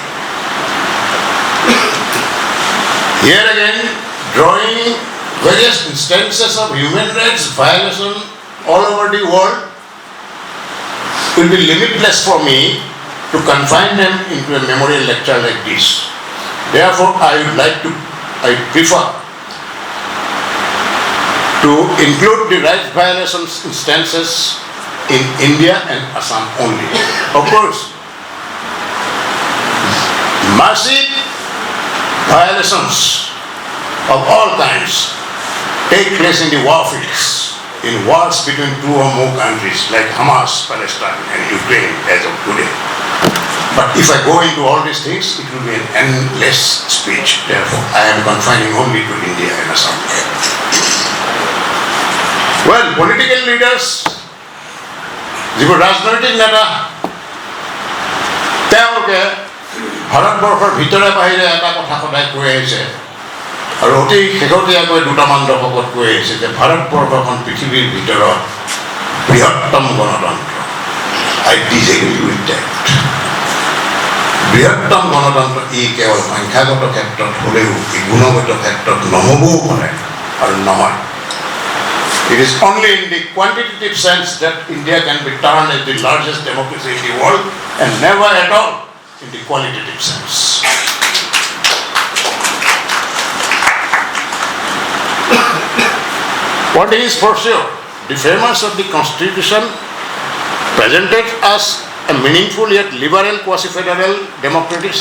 Here again, drawing various instances of human rights violation all over the world will be limitless for me to confine them into a memorial lecture like this. Therefore, I prefer to include the rights violations instances in India and Assam only. Of course, massive violations of all kinds take place in the warfields, in wars between two or more countries like Hamas, Palestine and Ukraine as of today. But if I go into all these things, it will be an endless speech. Therefore, I am confining only to India and Assam. Well, political leaders, যিবোৰ ৰাজনৈতিক নেতা, তেওঁলোকে ভাৰতবৰ্ষৰ ভিতৰে বাহিৰে এটা কথা সদায় কৈ আহিছে আৰু অতি শেহতীয়াকৈ দুটামান দশকত কৈ আহিছে যে ভাৰতবৰ্ষখন পৃথিৱীৰ ভিতৰত বৃহত্তম গণতন্ত্ৰ। I disagree with that. বৃহত্তম গণতন্ত্ৰ ই কেৱল সংখ্যাগত ক্ষেত্ৰত হ'লেও ই গুণগত ক্ষেত্ৰত নহ'বও পাৰে আৰু নহয়। It is only in the quantitative sense that India can be termed as the largest democracy in the world and never at all in the qualitative sense. What is for sure, the framers of the Constitution presented us a meaningful yet liberal quasi-federal democratic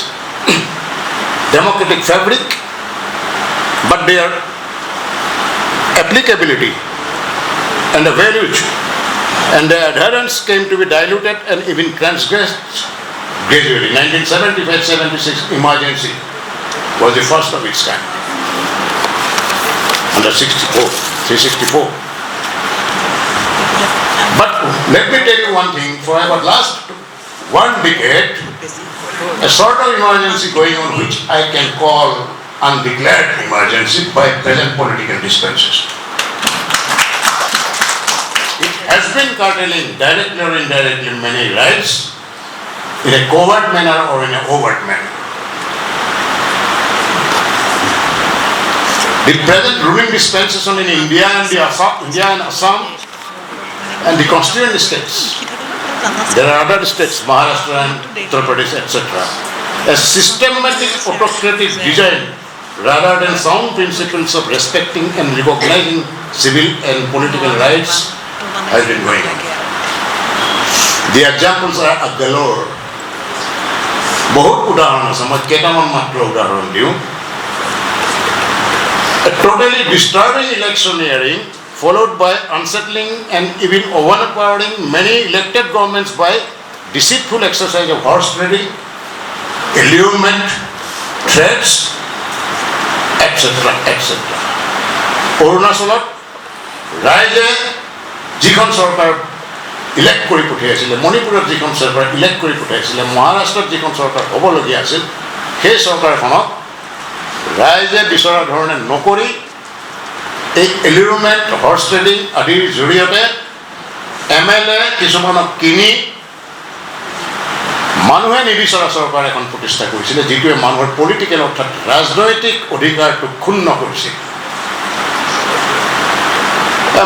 fabric, but their applicability and the values and their adherence came to be diluted and even transgressed gradually. 1975-76 emergency was the first of its kind under 364. But let me tell you one thing, for about last one decade, a sort of emergency going on which I can call undeclared emergency by present political dispensation. It has been curtailing directly or indirectly many rights in a covert manner or in an overt manner. The present ruling dispensation in India and Assam and the constituent states, there are other states, Maharashtra and Uttar Pradesh, etc., a systematic autocratic design rather than sound principles of respecting and recognizing civil and political rights has been going on. The examples are a galore. বহুত উদাহৰণ আছে, মই কেইটামান মাত্ৰ উদাহৰণ দিওঁ। A totally disturbing electioneering followed by unsettling and even overpowering many elected governments by deceitful exercise of horse trading, allurement, threats, etc. etc. অৰুণাচলত ৰাইজে যিখন চৰকাৰ ইলেক্ট কৰি পঠিয়াইছিলে, মণিপুৰত যিখন চৰকাৰ ইলেক্ট কৰি পঠিয়াইছিলে, মহাৰাষ্ট্ৰত যিখন চৰকাৰ হ'বলগীয়া আছিল, সেই চৰকাৰখনক ৰাইজে বিচৰা ধৰণে নকৰি এই এলিৰুমেণ্ট, হৰ্চ ট্ৰেডিং আদিৰ জৰিয়তে MLA কিছুমানক কিনি মানুহে নিবিচৰা চৰকাৰ এখন প্ৰতিষ্ঠা কৰিছিলে, যিটোৱে মানুহৰ পলিটিকেল অৰ্থাৎ ৰাজনৈতিক অধিকাৰটো ক্ষুণ্ণ কৰিছিল।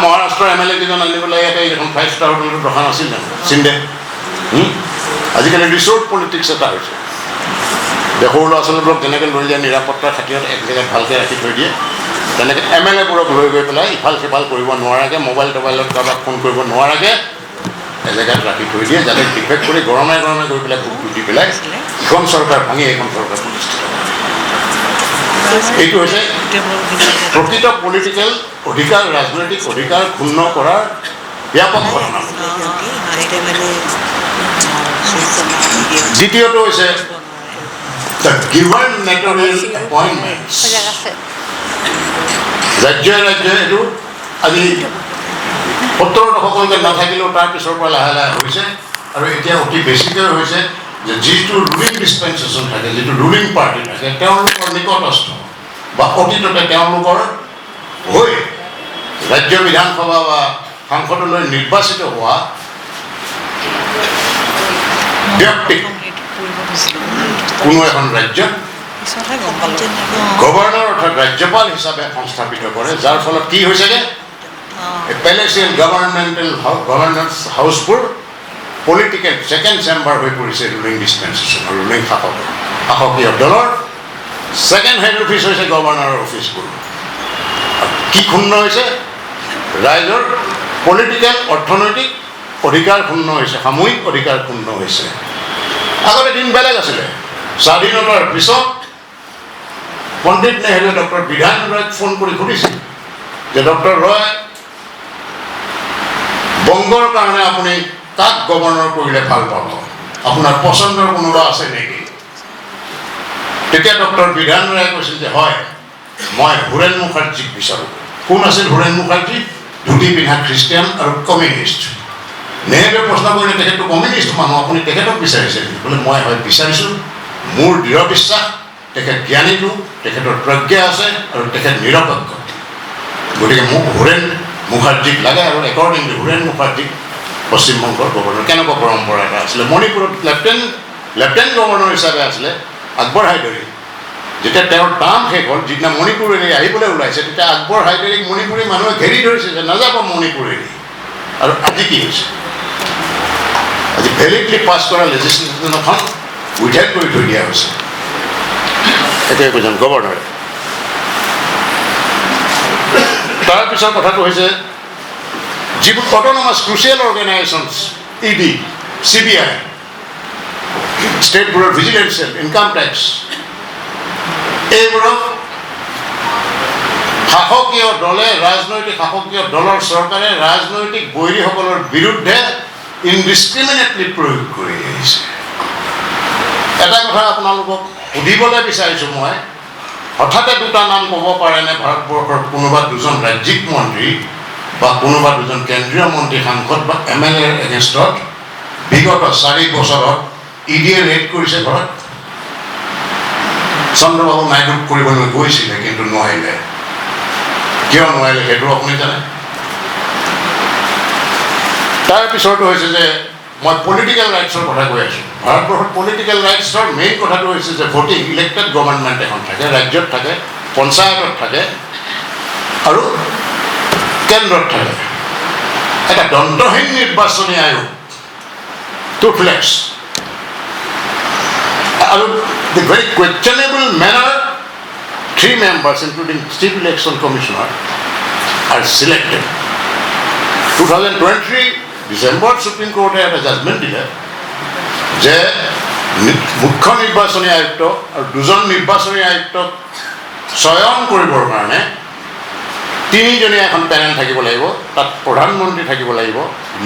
মহাৰাষ্ট্ৰৰ MLA কেইজন আনি পেলাই ইয়াতে এখন 5-star হোটেলত ৰখা নাছিল জানো চিন্দে? আজিকালি ৰিচৰ্ট পলিটিক্স এটা হৈছে, যে সৰু ল'ৰা ছোৱালীবোৰক যেনেকৈ লৈ যায় নিৰাপত্তাৰ খাতিৰত এক জেগাত ভালকৈ ৰাখি থৈ দিয়ে, তেনেকৈ MLA-বোৰক লৈ গৈ পেলাই ইফাল সিফাল কৰিব নোৱাৰাকৈ, মোবাইলত কাৰোবাক ফোন কৰিব নোৱাৰাকৈ এজেগাত ৰাখি থৈ দিয়ে, যাতে ডিফেক্ট কৰি গৰমে গৰমে গৈ পেলাই ভোট দি পেলাই ইখন চৰকাৰ ভাঙি এইখন চৰকাৰ প্ৰতিষ্ঠিত। এইটো হৈছে প্ৰকৃত পলিটিকেল অধিকাৰ, ৰাজনৈতিক অধিকাৰ ক্ষুণ্ণ কৰাৰ ব্যাপক ঘটনা। দ্বিতীয়টো হৈছে গভৰ্ণমেণ্টৰিয়েল এপইণ্টমেণ্টছ। ৰাজ্যই এইটো আজি 70 দশকলৈকে নাথাকিলেও তাৰ পিছৰ পৰা লাহে লাহে হৈছে, আৰু এতিয়া অতি বেছিকৈ হৈছে যে যিটো ৰুলিং ডিছপেঞ্চেশ্যন থাকে, যিটো ৰুলিং পাৰ্টি থাকে, তেওঁলোকৰ নিকটস্থ বা অতীততে তেওঁলোকৰ হৈ ৰাজ্য বিধানসভা বা সাংসদলৈ নিৰ্বাচিত হোৱা ব্যক্তিক কোনো এখন ৰাজ্যত গভৰ্ণৰ অৰ্থাৎ ৰাজ্যপাল হিচাপে সংস্থাপিত কৰে, যাৰ ফলত কি হৈছেগৈ পেলেচিয়েল গভৰ্ণেন্স হাউচবোৰ পলিটিকেল ছেকেণ্ড চেম্বাৰ হৈ পৰিছে ৰুলিং ডিছপেঞ্চেশ্যন, ৰুলিং শাসকীয় দলৰ ছেকেণ্ড হেড অফিচ হৈছে গভৰ্ণৰৰ অফিচবোৰ। কি ক্ষুণ্ণ হৈছে? ৰাইজৰ পলিটিকেল অৰ্থনৈতিক অধিকাৰ ক্ষুণ্ণ হৈছে, সামূহিক অধিকাৰ ক্ষুণ্ণ হৈছে। আগতে দিন বেলেগ আছিলে। স্বাধীনতাৰ পিছত পণ্ডিত নেহৰুৱে ডক্টৰ বিধান ৰয়ক ফোন কৰি সুধিছিল যে ডক্টৰ ৰয়, বংগৰ কাৰণে আপুনি কাক গভৰ্ণৰ কৰিলে ভাল পাব, আপোনাৰ পচন্দৰ কোনোবা আছে নেকি? তেতিয়া ডক্টৰ বিধান ৰয়ে কৈছিল যে হয়, মই হুৰেন মুখাৰ্জীক বিচাৰোঁ। কোন আছিল হুৰেন মুখাৰ্জী? ধুতি পিন্ধা খ্ৰীষ্টিয়ান আৰু কমিউনিষ্ট। নেহৰুৱে প্ৰশ্ন কৰিলে, তেখেতটো কমিউনিষ্ট মানুহ, আপুনি তেখেতক বিচাৰিছে? বোলে মই হয় বিচাৰিছোঁ, মোৰ দৃঢ় বিশ্বাস তেখেত জ্ঞানীটো, তেখেতৰ প্ৰজ্ঞা আছে আৰু তেখেত নিৰপেক্ষ, গতিকে মোক হুৰেন মুখাৰ্জীক লাগে। আৰু একৰ্ডিংলি হুৰেন মুখাৰ্জীক পশ্চিমবংগৰ গভৰ্ণৰ। কেনেকুৱা পৰম্পৰা এটা আছিলে। মণিপুৰত লেফটেণ্ট গভৰ্ণৰ হিচাপে আছিলে আকবৰ হাইদৰী। যেতিয়া তেওঁৰ টাৰ্ম শেষ হ'ল, যিদিনা মণিপুৰ এৰি আহিবলৈ ওলাইছে, তেতিয়া আকবৰ হাইদৰীক মণিপুৰী মানুহে ঘেৰি ধৰিছে যে নাযাব মণিপুৰ এৰি। আৰু আজি কি হৈছে? আজি ভেলিডলি পাছ কৰা লেজিছলেশ্যনখন উইথড্ৰ কৰি থৈ দিয়া হৈছে এতিয়া একোজন গভৰ্ণৰে। তাৰপিছৰ কথাটো হৈছে যিবোৰ autonomous crucial organizations, ED, CBI, state bureau of vigilance, income tax, এইবোৰক শাসকীয় দলে, ৰাজনৈতিক শাসকীয় দলৰ চৰকাৰে ৰাজনৈতিক বৈৰীসকলৰ বিৰুদ্ধে ইনডিস্ক্ৰিমিনেটলি প্ৰয়োগ কৰি আহিছে। এটা কথা আপোনালোকক সুধিবলৈ বিচাৰিছোঁ মই, হঠাতে দুটা নাম ক'ব পাৰেনে ভাৰতবৰ্ষৰ কোনোবা দুজন ৰাজ্যিক মন্ত্ৰী বা কোনোবা দুজন কেন্দ্ৰীয় মন্ত্ৰী, সাংসদ বা MLA-ৰ এগেইনষ্টত বিগত 4 বছৰত ED-য়ে ৰেড কৰিছে ঘৰত? চন্দ্ৰবাবু নাইডুক কৰিবলৈ গৈছিলে কিন্তু নোৱাৰিলে। কিয় নোৱাৰিলে সেইটো আপুনি জানে? তাৰপিছতো হৈছে যে মই পলিটিকেল ৰাইটছৰ কথা কৈ আছোঁ। ভাৰতবৰ্ষত পলিটিকেল ৰাইটছৰ মেইন কথাটো হৈছে যে ভোটিং, ইলেক্টেড গভৰ্ণমেণ্ট এখন থাকে, ৰাজ্যত থাকে, পঞ্চায়তত থাকে আৰু কেন্দ্ৰত থাকে। এটা দন্তহীন নিৰ্বাচনী আয়োগ, টুথলেছ, আৰু the very questionable manner 3 members including Chief Election Commissioner are selected. 2023 ডিচেম্বৰত সুপ্ৰিম কোৰ্টে এটা জাজমেণ্ট দিলে যে মুখ্য নিৰ্বাচনী আয়ুক্ত আৰু 2জন নিৰ্বাচনী আয়ুক্তক চয়ন কৰিবৰ কাৰণে 3জনীয়া এখন পেনেল থাকিব লাগিব। তাত প্ৰধানমন্ত্ৰী থাকিব লাগিব,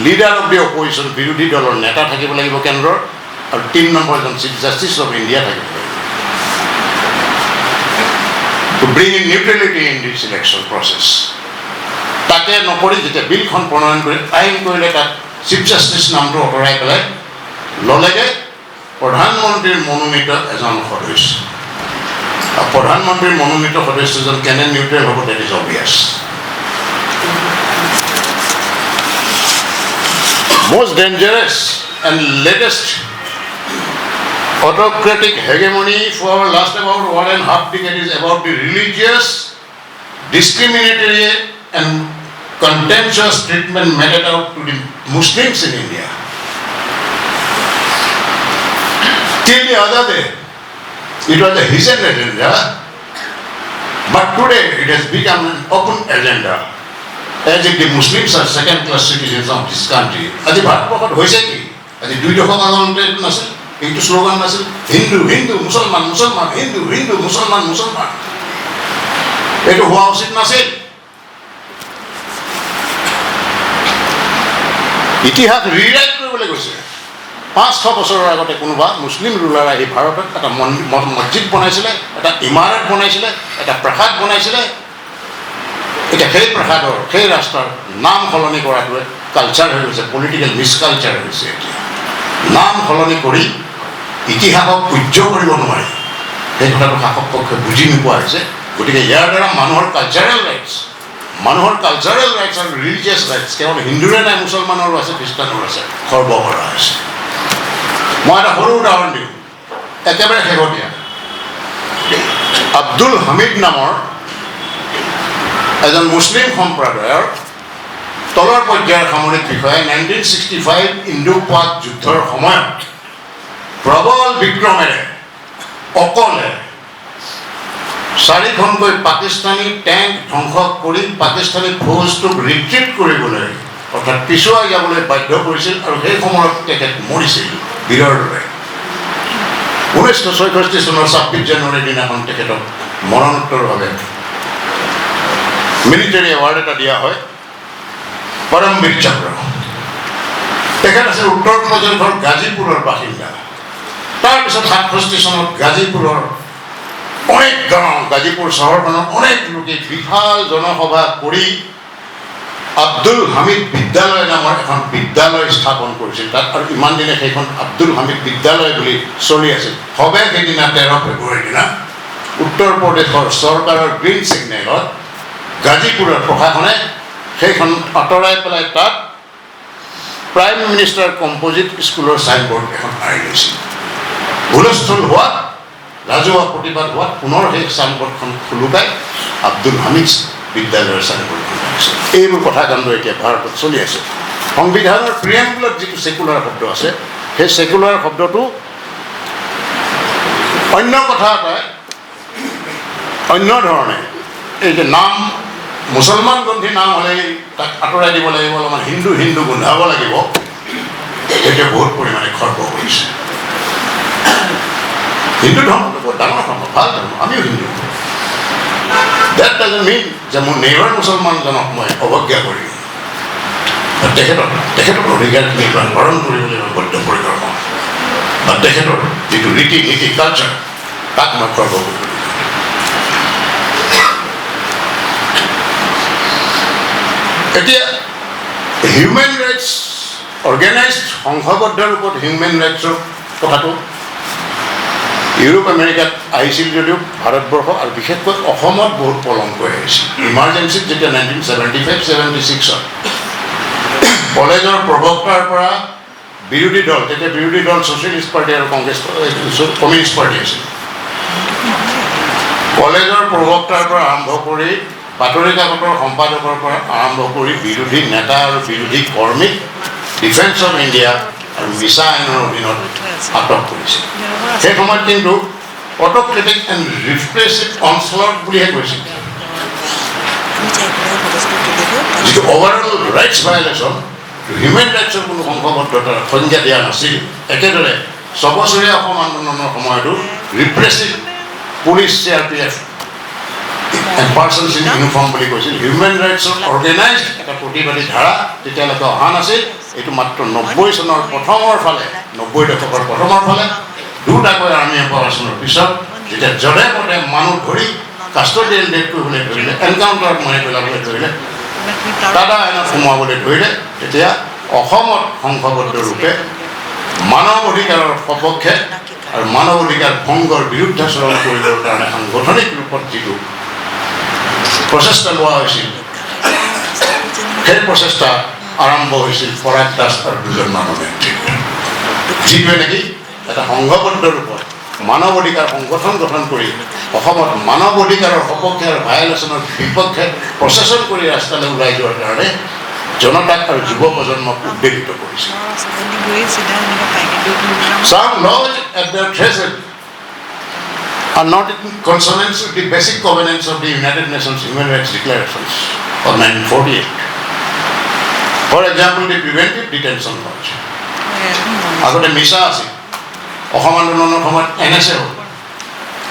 লিডাৰ অফ দি অপজিশ্যন, বিৰোধী দলৰ নেতা থাকিব লাগিব কেন্দ্ৰৰ, আৰু 3 নম্বৰ এজন চিফ জাষ্টিছ অফ ইণ্ডিয়া থাকিব লাগিব। To bring in neutrality in this election process. তাকে নকৰি যেতিয়া বিলখন প্ৰণয়ন কৰি আইন কৰিলে, তাত চিফ জাষ্টিছ নামটো আঁতৰাই পেলাই ল'লেগৈ প্ৰধানমন্ত্ৰীৰ মনোনীত এজন সদস্য। প্ৰধানমন্ত্ৰীৰ মনোনীত সদস্যজন কেনে নিউট্ৰেল হ'ব, that is obvious. Most dangerous and latest autocratic hegemony for last about 1.5 decades is about the religious, discriminatory and contemptuous treatment meted out to the Muslims in India. Till the other day, it was a hidden agenda, but today it has become an open agenda. As if the Muslims are second-class citizens of this country. আজি ভাৰতবৰ্ষত হৈছে কি? আজি 2 দশক আগতে নাছিল, এইটো slogan নাছিল, হিন্দু হিন্দু মুছলমান মুছলমান, হিন্দু হিন্দু মুছলমান মুছলমান। এইটো হোৱা উচিত নাছিল। ইতিহাস ৰিৰাইট কৰিবলৈ গৈছে। 500 বছৰৰ আগতে কোনোবা মুছলিম ৰুলাৰ আহি ভাৰতত এটা মছজিদ বনাইছিলে, এটা ইমাৰত বনাইছিলে, এটা প্ৰাসাদ বনাইছিলে। এতিয়া সেই প্ৰাসাদৰ, সেই ৰাস্তাৰ নাম সলনি কৰাটোৱে কালচাৰ হৈ গৈছে, পলিটিকেল মিছকালচাৰ হৈছে। এতিয়া নাম সলনি কৰি ইতিহাসক পূজ্য কৰিব নোৱাৰি, সেই কথাটো শাসক পক্ষে বুজি নোপোৱা হৈছে। গতিকে ইয়াৰ দ্বাৰা মানুহৰ কালচাৰেল ৰাইটছ আৰু ৰিলিজিয়াছ ৰাইটছ কেৱল হিন্দুৰে নাই, মুছলমানৰো আছে, খ্ৰীষ্টানৰো আছে, খৰ্ব কৰা হৈছে। মই এটা সৰু উদাহৰণ দিওঁ, একেবাৰে শেহতীয়া। আব্দুল হামিদ নামৰ এজন মুছলিম সম্প্ৰদায়ৰ তলৰ পৰ্যায়ৰ সামৰিক বিষয়াই 1965 ইণ্ডো-পাক যুদ্ধৰ সময়ত প্ৰবল বিক্ৰমেৰে অকলে 4খনকৈ পাকিস্তানী টেংক ধ্বংস কৰি পাকিস্তানী ফৌজটোক ৰিট্ৰিট কৰিবলৈ অৰ্থাৎ পিছুৱাই যাবলৈ বাধ্য কৰিছিল, আৰু সেই সময়ত তেখেত মৰিছিল বীৰৰ দৰে। 1966 চনৰ 26 জানুৱাৰীৰ দিনাখন তেখেতক মৰণোত্তৰভাৱে মিলিটাৰী এৱাৰ্ড এটা দিয়া হয়, পৰমবীৰ চক্ৰ। তেখেত আছে উত্তৰ প্ৰদেশৰ গাজীপুৰৰ বাসিন্দা। তাৰপিছত 67 চনত গাজীপুৰৰ অনেক গাঁও, গাজীপুৰ চহৰখনৰ অনেক লোকে বিশাল জনসভা কৰি আব্দুল হামিদ বিদ্যালয় নামৰ এখন বিদ্যালয় স্থাপন কৰিছিল তাত, আৰু ইমান দিনে সেইখন আব্দুল হামিদ বিদ্যালয় বুলি চলি আছিল। হবে সেইদিনা 13 ফেব্ৰুৱাৰীৰ দিনা উত্তৰ প্ৰদেশৰ চৰকাৰৰ গ্ৰীণ ছিগনেলত গাজীপুৰৰ প্ৰশাসনে সেইখন আঁতৰাই পেলাই তাত প্ৰাইম মিনিষ্টাৰ কম্পজিট স্কুলৰ চাইনবোৰ্ড এখন আঁৰি লৈছিল। হুলস্থুল হোৱাত, ৰাজহুৱা প্ৰতিবাদ হোৱাত পুনৰ সেই চাইনবোৰ্ডখন খুলুকাই আব্দুল হামিদ বিদ্যালয়ৰ চাইনবোৰ্ডখন আহিছে। এইবোৰ কথাকাণ্ড এতিয়া ভাৰতত চলি আছে। সংবিধানৰ প্ৰিএম্বলত যিটো ছেকুলাৰ শব্দ আছে, সেই ছেকুলাৰ শব্দটো অন্য কথা এটাই অন্য ধৰণে, এই যে নাম মুছলমানপন্থী নাম হ'লে তাক আঁতৰাই দিব লাগিব, অলপমান হিন্দু হিন্দু গোন্ধাব লাগিব, এতিয়া বহুত পৰিমাণে খৰ্ব কৰিছে। হিন্দু ধৰ্মটো বহুত ডাঙৰ ধৰ্ম, ভাল ধৰ্ম, আমিও হিন্দু। ডেট ডাজন্ট মিন যে মোৰ নেইবাৰ মুছলমানজনক মই অৱজ্ঞা কৰিম, তেখেতৰ অধিকাৰখিনি হৰণ কৰিবলৈ মই বদ্ধপৰিকৰ হওঁ, বা তেখেতৰ যিটো ৰীতি নীতি কালচাৰ তাক মই খৰ্ব কৰিব। এতিয়া হিউমেন ৰাইটছ অৰ্গেনাইজড সংঘবদ্ধ ৰূপত হিউমেন ৰাইটছৰ কথাটো ইউৰোপ আমেৰিকাত আহিছিল যদিও ভাৰতবৰ্ষ আৰু বিশেষকৈ অসমত বহুত পলমকৈ আহিছিল। ইমাৰ্জেঞ্চিত যেতিয়া 1975-76 কলেজৰ প্ৰবক্তাৰ পৰা বিৰোধী দল, তেতিয়া বিৰোধী দল ছ'চিয়েলিষ্ট পাৰ্টি আৰু কংগ্ৰেছ কমিউনিষ্ট পাৰ্টি আছিল, কলেজৰ প্ৰবক্তাৰ পৰা আৰম্ভ কৰি বাতৰি কাকতৰ সম্পাদকৰ পৰা আৰম্ভ কৰি বিৰোধী নেতা আৰু বিৰোধী কৰ্মীক ডিফেন্স অফ ইণ্ডিয়া আৰু মিছা আইনৰ অধীনত আটক কৰিছে। সেই সময়ত কিন্তু অট'ক্ৰেটিক এণ্ড ৰিপ্ৰেছিভ অনস্লট বুলিহে কৈছিল। যিটো অভাৰঅল ৰাইটছ ভায়লেশ্যন, হিউমেন ৰাইটছৰ কোনো সংঘবদ্ধতাৰ সংজ্ঞা দিয়া নাছিল। একেদৰে 6 বছৰীয়া অসম আন্দোলনৰ সময়তো repressive police CRPF and persons in uniform বুলি কৈছিল। হিউমেন ৰাইটছৰ অৰ্গেনাইজড এটা প্ৰতিবাদী ধাৰা তেতিয়ালৈকে অহা নাছিল। এইটো মাত্ৰ 90 চনৰ প্ৰথমৰ ফালে, 90 দশকৰ প্ৰথমৰ ফালে দুটাকৈ আৰ্মি অপাৰেশ্যনৰ পিছত যেতিয়া যধে পধে মানুহ ধৰি কাষ্টডিয়েল ডেথ কৰিবলৈ ধৰিলে, এনকাউণ্টাৰত মাৰি পেলাবলৈ ধৰিলে, টাটা আইনত সোমোৱাবলৈ ধৰিলে, তেতিয়া অসমত সংঘবদ্ধ ৰূপে মানৱ অধিকাৰৰ সপক্ষে আৰু মানৱ অধিকাৰ ভংগৰ বিৰুদ্ধাচৰণ কৰিবৰ কাৰণে সাংগঠনিক ৰূপত যিটো প্ৰচেষ্টা লোৱা হৈছিল সেই প্ৰচেষ্টা আৰম্ভ হৈছিল পৰাগ দাস আৰু দুজন মানৱ নেতৃত্বত যিটোৱে নেকি এটা সংঘবদ্ধ ৰূপত মানৱ অধিকাৰ সংগঠন গঠন কৰি অসমত মানৱ অধিকাৰৰ সপক্ষে আৰু ভায়লেশ্যনৰ বিপক্ষে প্ৰচেছন কৰি ৰাস্তালৈ ওলাই যোৱাৰ কাৰণে জনতাক আৰু যুৱ প্ৰজন্মক উদ্বেলিত কৰিছে Some laws at their threshold are not in consonance with the basic covenants of the United Nations Human Rights Declarations of 1948. For example, the preventive detention laws. আগতে মিছা আছিল অসম আন্দোলনৰ সময়ত NSA হ'ল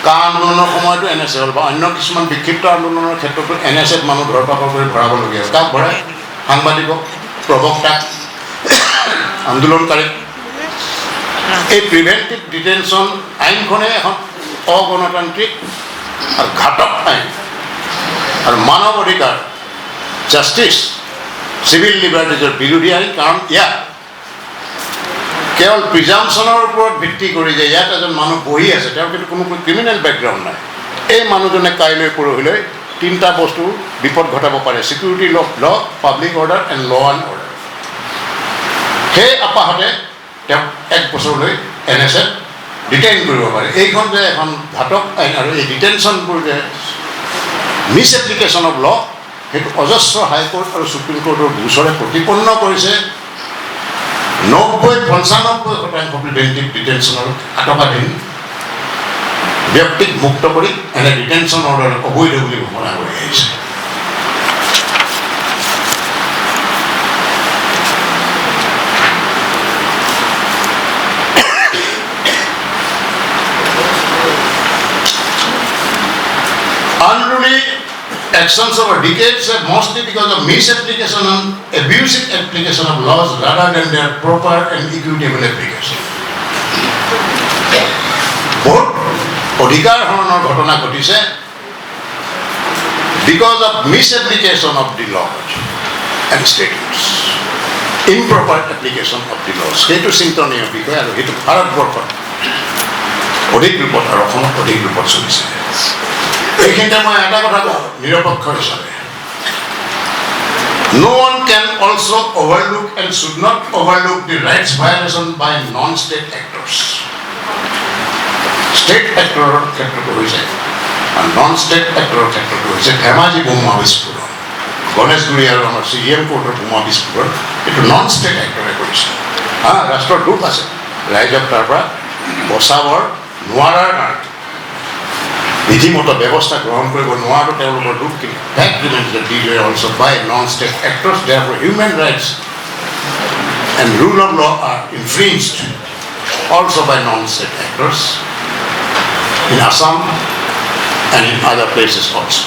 কা আন্দোলনৰ সময়তো NSA হ'ল বা অন্য কিছুমান বিক্ষিপ্ত আন্দোলনৰ ক্ষেত্ৰতো NSAত মানুহ ধৰপাকড় কৰি ভৰাবলগীয়া হ'ল কাক ভৰাই সাংবাদিকক প্ৰবক্তাক আন্দোলনকাৰীক এই প্ৰিভেণ্টিভ ডিটেনশ্যন আইনখনে এখন অগণতান্ত্ৰিক আৰু ঘাতক আইন আৰু মানৱ অধিকাৰ জাষ্টিছ চিভিল লিবাৰ্টিজৰ বিৰোধী আইন কাৰণ ইয়াত কেৱল প্ৰিজাম্পশ্যনৰ ওপৰত ভিত্তি কৰি যে ইয়াত এজন মানুহ বহি আছে তেওঁৰ কিন্তু কোনো ক্ৰিমিনেল বেকগ্ৰাউণ্ড নাই এই মানুহজনে কাইলৈ পৰহিলৈ তিনিটা বস্তু বিপদ ঘটাব পাৰে চিকিউৰিটি ল পাব্লিক অৰ্ডাৰ এণ্ড ল এণ্ড অৰ্ডাৰ সেই আপাহতে তেওঁক 1 বছৰলৈ NSAত ডিটেইন কৰিব পাৰে এইখন যে এখন ঘাতক আইন আৰু এই ডিটেনশ্যনবোৰ যে মিছ এপ্লিকেশ্যন অফ ল সেইটো অজস্ৰ হাইকোৰ্ট আৰু সুপ্ৰিম কোৰ্টৰ গোচৰে প্ৰতিপন্ন কৰিছে 90-95% প্ৰিভেণ্টিভ ডিটেনশ্যনৰ আটকাধীন ব্যক্তিক মুক্ত কৰি এনে ডিটেনশ্যন অৰ্ডাৰ অবৈধ বুলি ঘোষণা কৰি আহিছে Unruly actions over decades have mostly because of misapplication and abusive application of laws rather than their proper and equitable application. বহুত অধিকাৰ হৰণৰ ঘটনা ঘটিছে because of misapplication of the laws and statutes, improper application of the laws. সেইটো চিন্তনীয় বিষয় আৰু সেইটো ভাৰতবৰ্ষত অধিক ৰূপত আৰু অসমত অধিক ৰূপত চলিছে এইখিনিতে মই এটা কথা কওঁ নিৰপেক্ষ হিচাপে No one can also overlook and should not overlook the rights violation by non-state actors. State actor ক্ষেত্ৰত হৈছে আৰু non-state actor ক্ষেত্ৰত হৈছে ধেমাজি বোমা বিস্ফোৰণ গণেশগুৰি আৰু আমাৰ CM কোৰ্টৰ বোমা বিস্ফোৰণ এইটো non-state actorৰে কৰিছে ৰাষ্ট্ৰৰ দুখ আছে ৰাইজক তাৰ পৰা বচাবৰ নোৱাৰাৰ কাৰণে বিধিমত ব্যৱস্থা গ্ৰহণ কৰিব নোৱাৰাটো তেওঁলোকৰ দুখ কিন্তু that remains that these were also by non-state actors therefore human rights and rule of law are infringed also by non-state actors in Assam and in other places also.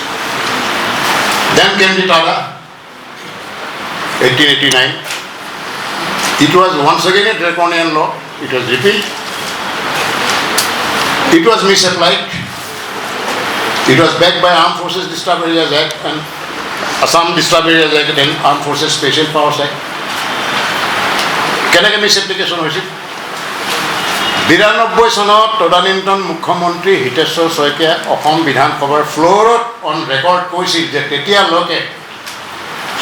Then came the Tala 1889. It was once again a draconian law. It was repealed. It was misapplied. It was backed by Armed Forces Disturbed Areas Act and Assam Disturbed Areas Act and Armed Forces Special Powers Act. কেনেকৈ মিছএপ্লিকেশ্যন হৈছিল 92 চনত তদানীন্তন মুখ্যমন্ত্ৰী হিতেশ্বৰ শইকীয়া অসম বিধানসভাৰ ফ্ল'ৰত on record কৈছিল যে তেতিয়ালৈকে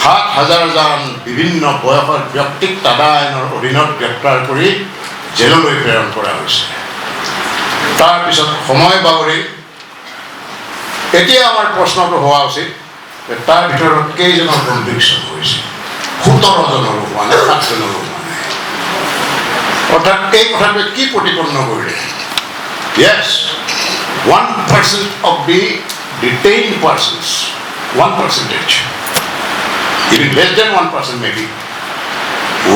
7,000জন বিভিন্ন বয়সৰ ব্যক্তিক টাডা আইনৰ অধীনত গ্ৰেপ্তাৰ কৰি জেললৈ প্ৰেৰণ কৰা হৈছে তাৰপিছত সময় বাগৰি এতিয়া আমাৰ প্ৰশ্নটো হোৱা উচিত যে তাৰ ভিতৰত কেইজনৰ কনভিকশ্যন হৈছে 17জনৰ হোৱা নাই 7জনৰ হোৱা নাই অৰ্থাৎ এই কথাটোৱে কি প্ৰতিপন্ন কৰিলে yes 1% of the detained persons 1%, even less than 1% maybe,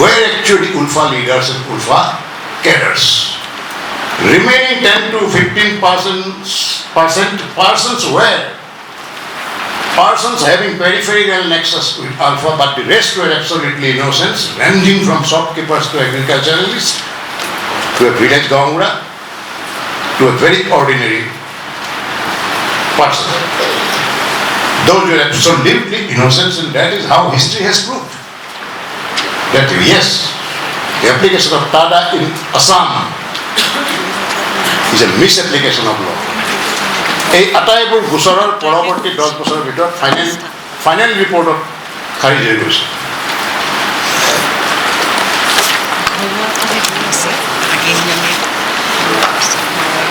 were actually Ulfa leaders and Ulfa cadres. Remaining 10 to 15% persons were persons having peripheral nexus with Alpha, but the rest were absolutely innocent, ranging from shopkeepers to agriculturalists, to a village gangura, to a very ordinary person. Those were absolutely innocent, and that is how history has proved. that yes, the application of TADA in Assam is a misapplication of law. এই আটাইবোৰ গোচৰৰ পৰৱৰ্তী 10 বছৰৰ ভিতৰত final ৰিপৰ্টত খাৰিজ হৈ গৈছে।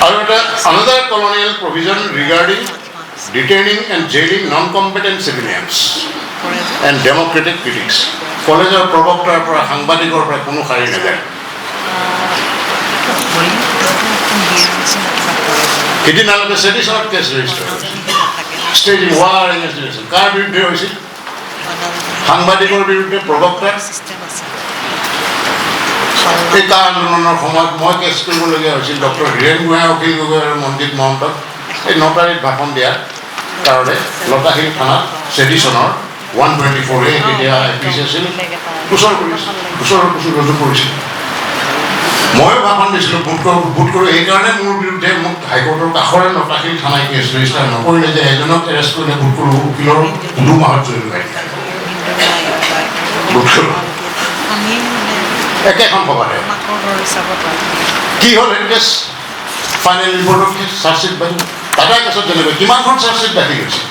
আৰু এটা another colonial provision regarding detaining and jailing non-competent civilians and democratic critics. কলেজৰ প্ৰবক্তাৰ পৰা সাংবাদিকৰ পৰা কোনো খাৰি নাযায়। সিদিনালৈকে সেডিশনত কেছ ৰেজিষ্টাৰ হৈছে। ষ্টেজিং ৱাৰ এগেইনষ্ট নেশ্যন কাৰ বিৰুদ্ধে হৈছিল? সাংবাদিকৰ বিৰুদ্ধে, প্ৰবক্তাৰ। এই কা আন্দোলনৰ সময়ত মই কেছ কৰিবলগীয়া হৈছিল ডক্টৰ হীৰেণ গোহাঁই, অখিল গগৈ আৰু মনজিত মহন্তক এই নটাৰীত ভাষণ দিয়াৰ কাৰণে লতাশিল থানাত সেডিশনৰ 124A তেতিয়া এপিচি আছিল, গোচৰ ৰুজু কৰিছিল। ময়ো ভাষণ দিছিলোঁ ভোট কৰোঁ এইকাৰণে মোৰ বিৰুদ্ধে মোক হাইকোৰ্টৰ কাষৰে লতাশিল থানাই কেছ ৰেজিষ্টাৰ নকৰিলে যে এজনক এৰেষ্ট কৰিলে ভোট কৰোঁ উকিলৰ 2 মাহত জইল খাই ভোট কৰোঁ একেখন সভাতে। কি হ'ল সেইটো কেছ? ফাইনেল ৰিপৰ্টত চাৰ্জশ্বিট বাঢ়ি টাটা কেছত যেনেকৈ কিমানখন চাৰ্জশ্বিট দাখিল হৈছে?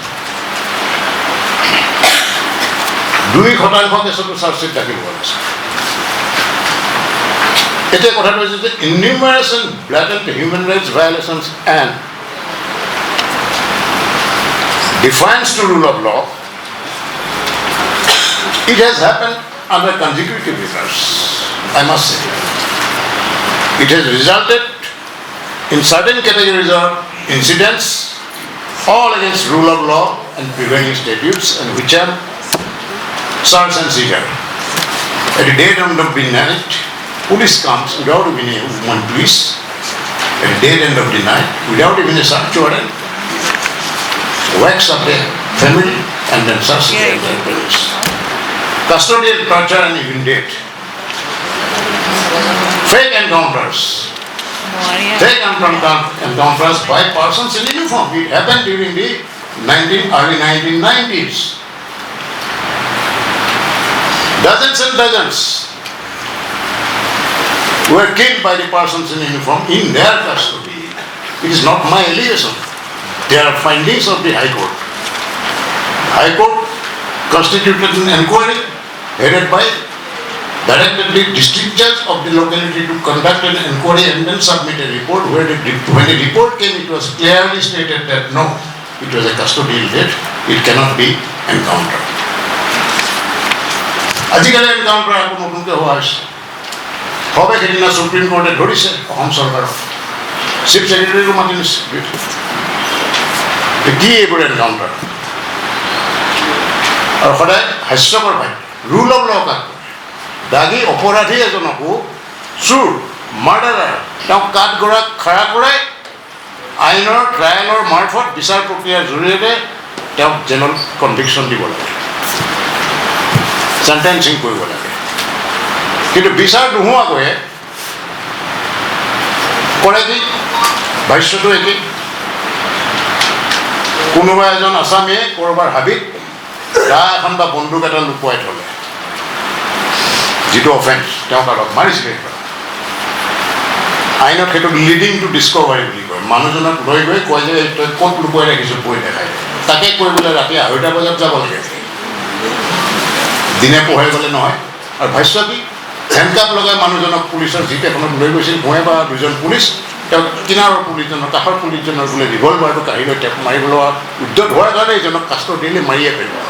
2% কেছতো চাৰ্জশ্বিট দাখিল হোৱা হৈছে। এতিয়া কথাটো হৈছে যে enumeration blatant human rights violations and defiance to rule of law, it has happened under consecutive years, I must say. It has resulted in certain categories of incidents, all against rule of law and prevailing statutes, and which are search and seizure. At the date end of the night, police comes without even a one police. At the date end of the night, without even a search warrant, wakes up the family and then searches their police. Custodial torture and even death. Fake encounters. Fake encounters by persons in uniform. It happened during the early 1990s. Dozens and dozens were killed by the persons in uniform in their custody. It is not my allegation. They are findings of the High Court. High Court constituted an inquiry headed by directed the district judge of the locality to conduct an inquiry and then submit a report. When the report came, it was clearly stated that no, it was a custodial death. It cannot be encountered. আজিকালি encounter আকৌ নতুনকৈ হোৱা হৈছে। সবে সেইদিনা supreme কোৰ্টে ধৰিছে অসম চৰকাৰক, chief ছেক্ৰেটাৰীকো মাতি নিছে। কি এইবোৰ এনকাউন্টাৰ? আৰু সদায় হাস্যকৰ ভাই ৰুল অফ ল কাক দাগী অপৰাধী এজনকো চুৰ মাৰ্ডাৰাৰ তেওঁক কাঠগড়াক খাৰা কৰাই আইনৰ ট্ৰায়েলৰ মাৰফত বিচাৰ প্ৰক্ৰিয়াৰ জৰিয়তে তেওঁক জেনেৰেল কনভিকশ্যন দিব লাগে, চেণ্টেন্সিং কৰিব লাগে। কিন্তু বিচাৰ নোহোৱাকৈয়ে কৰে কি? ভাষ্যটো একেই। কোনোবা এজন আছামীয়ে ক'ৰবাৰ হাবিত দা এখন বা বন্দুক এটা লুকুৱাই থ'লে, যিটো অফেন্স তেওঁক অলপ মাৰিছিলে। আইনত সেইটো লিডিং টু ডিস্কভাৰী বুলি কয়। মানুহজনক লৈ গৈ কয় যে তই ক'ত লুকুৱাই ৰাখিছোঁ পঢ়ি দেখাই, তাকে কৰিবলৈ ৰাতি 2:30 বজাত যাব লাগে, দিনে পোহাই গ'লে নহয়। আৰু ভাষ্য কি? হেণ্ডকাপ লগাই মানুহজনক পুলিচৰ জিপ এখনত লৈ গৈছিল, মই বা 2জন পুলিচ তেওঁক কিনাৰৰ পুলিচজনৰ কাষৰ পুলিচজনৰ বোলে ৰিভলভাৰটো কাঢ়ি লৈ তেওঁক মাৰিবলৈ উদ্যত হোৱাৰ কাৰণে এইজনক কাষ্টডিয়ালি মাৰিয়ে পেলোৱা।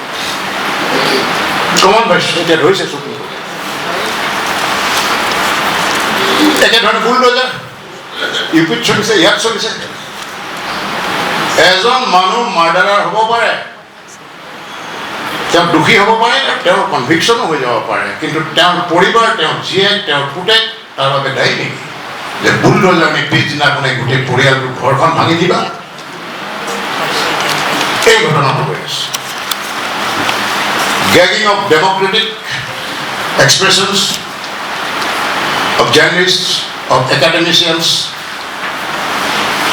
কমন ভাষ্য এতিয়া ধৰিছে চকুত। একেধৰণে বুলডোজাৰ ইউপিত চলিছে, ইয়াত চলিছে। এজন মানুহ মাৰ্ডাৰাৰ হ'ব পাৰে, তেওঁ দোষী হ'ব পাৰে, তেওঁৰ কনভিকশ্যনো হৈ যাব পাৰে, কিন্তু তেওঁৰ পৰিবাৰ, তেওঁৰ জীয়েক, তেওঁৰ পুতেক তাৰ বাবে দায়ী নেকি যে বুলডোজাৰ নি পিছদিনাখনে গোটেই পৰিয়ালটোৰ ঘৰখন ভাঙি দিবা? এই ঘটনাটো হৈ আছে। Gagging of democratic expressions of journalist, of academicians,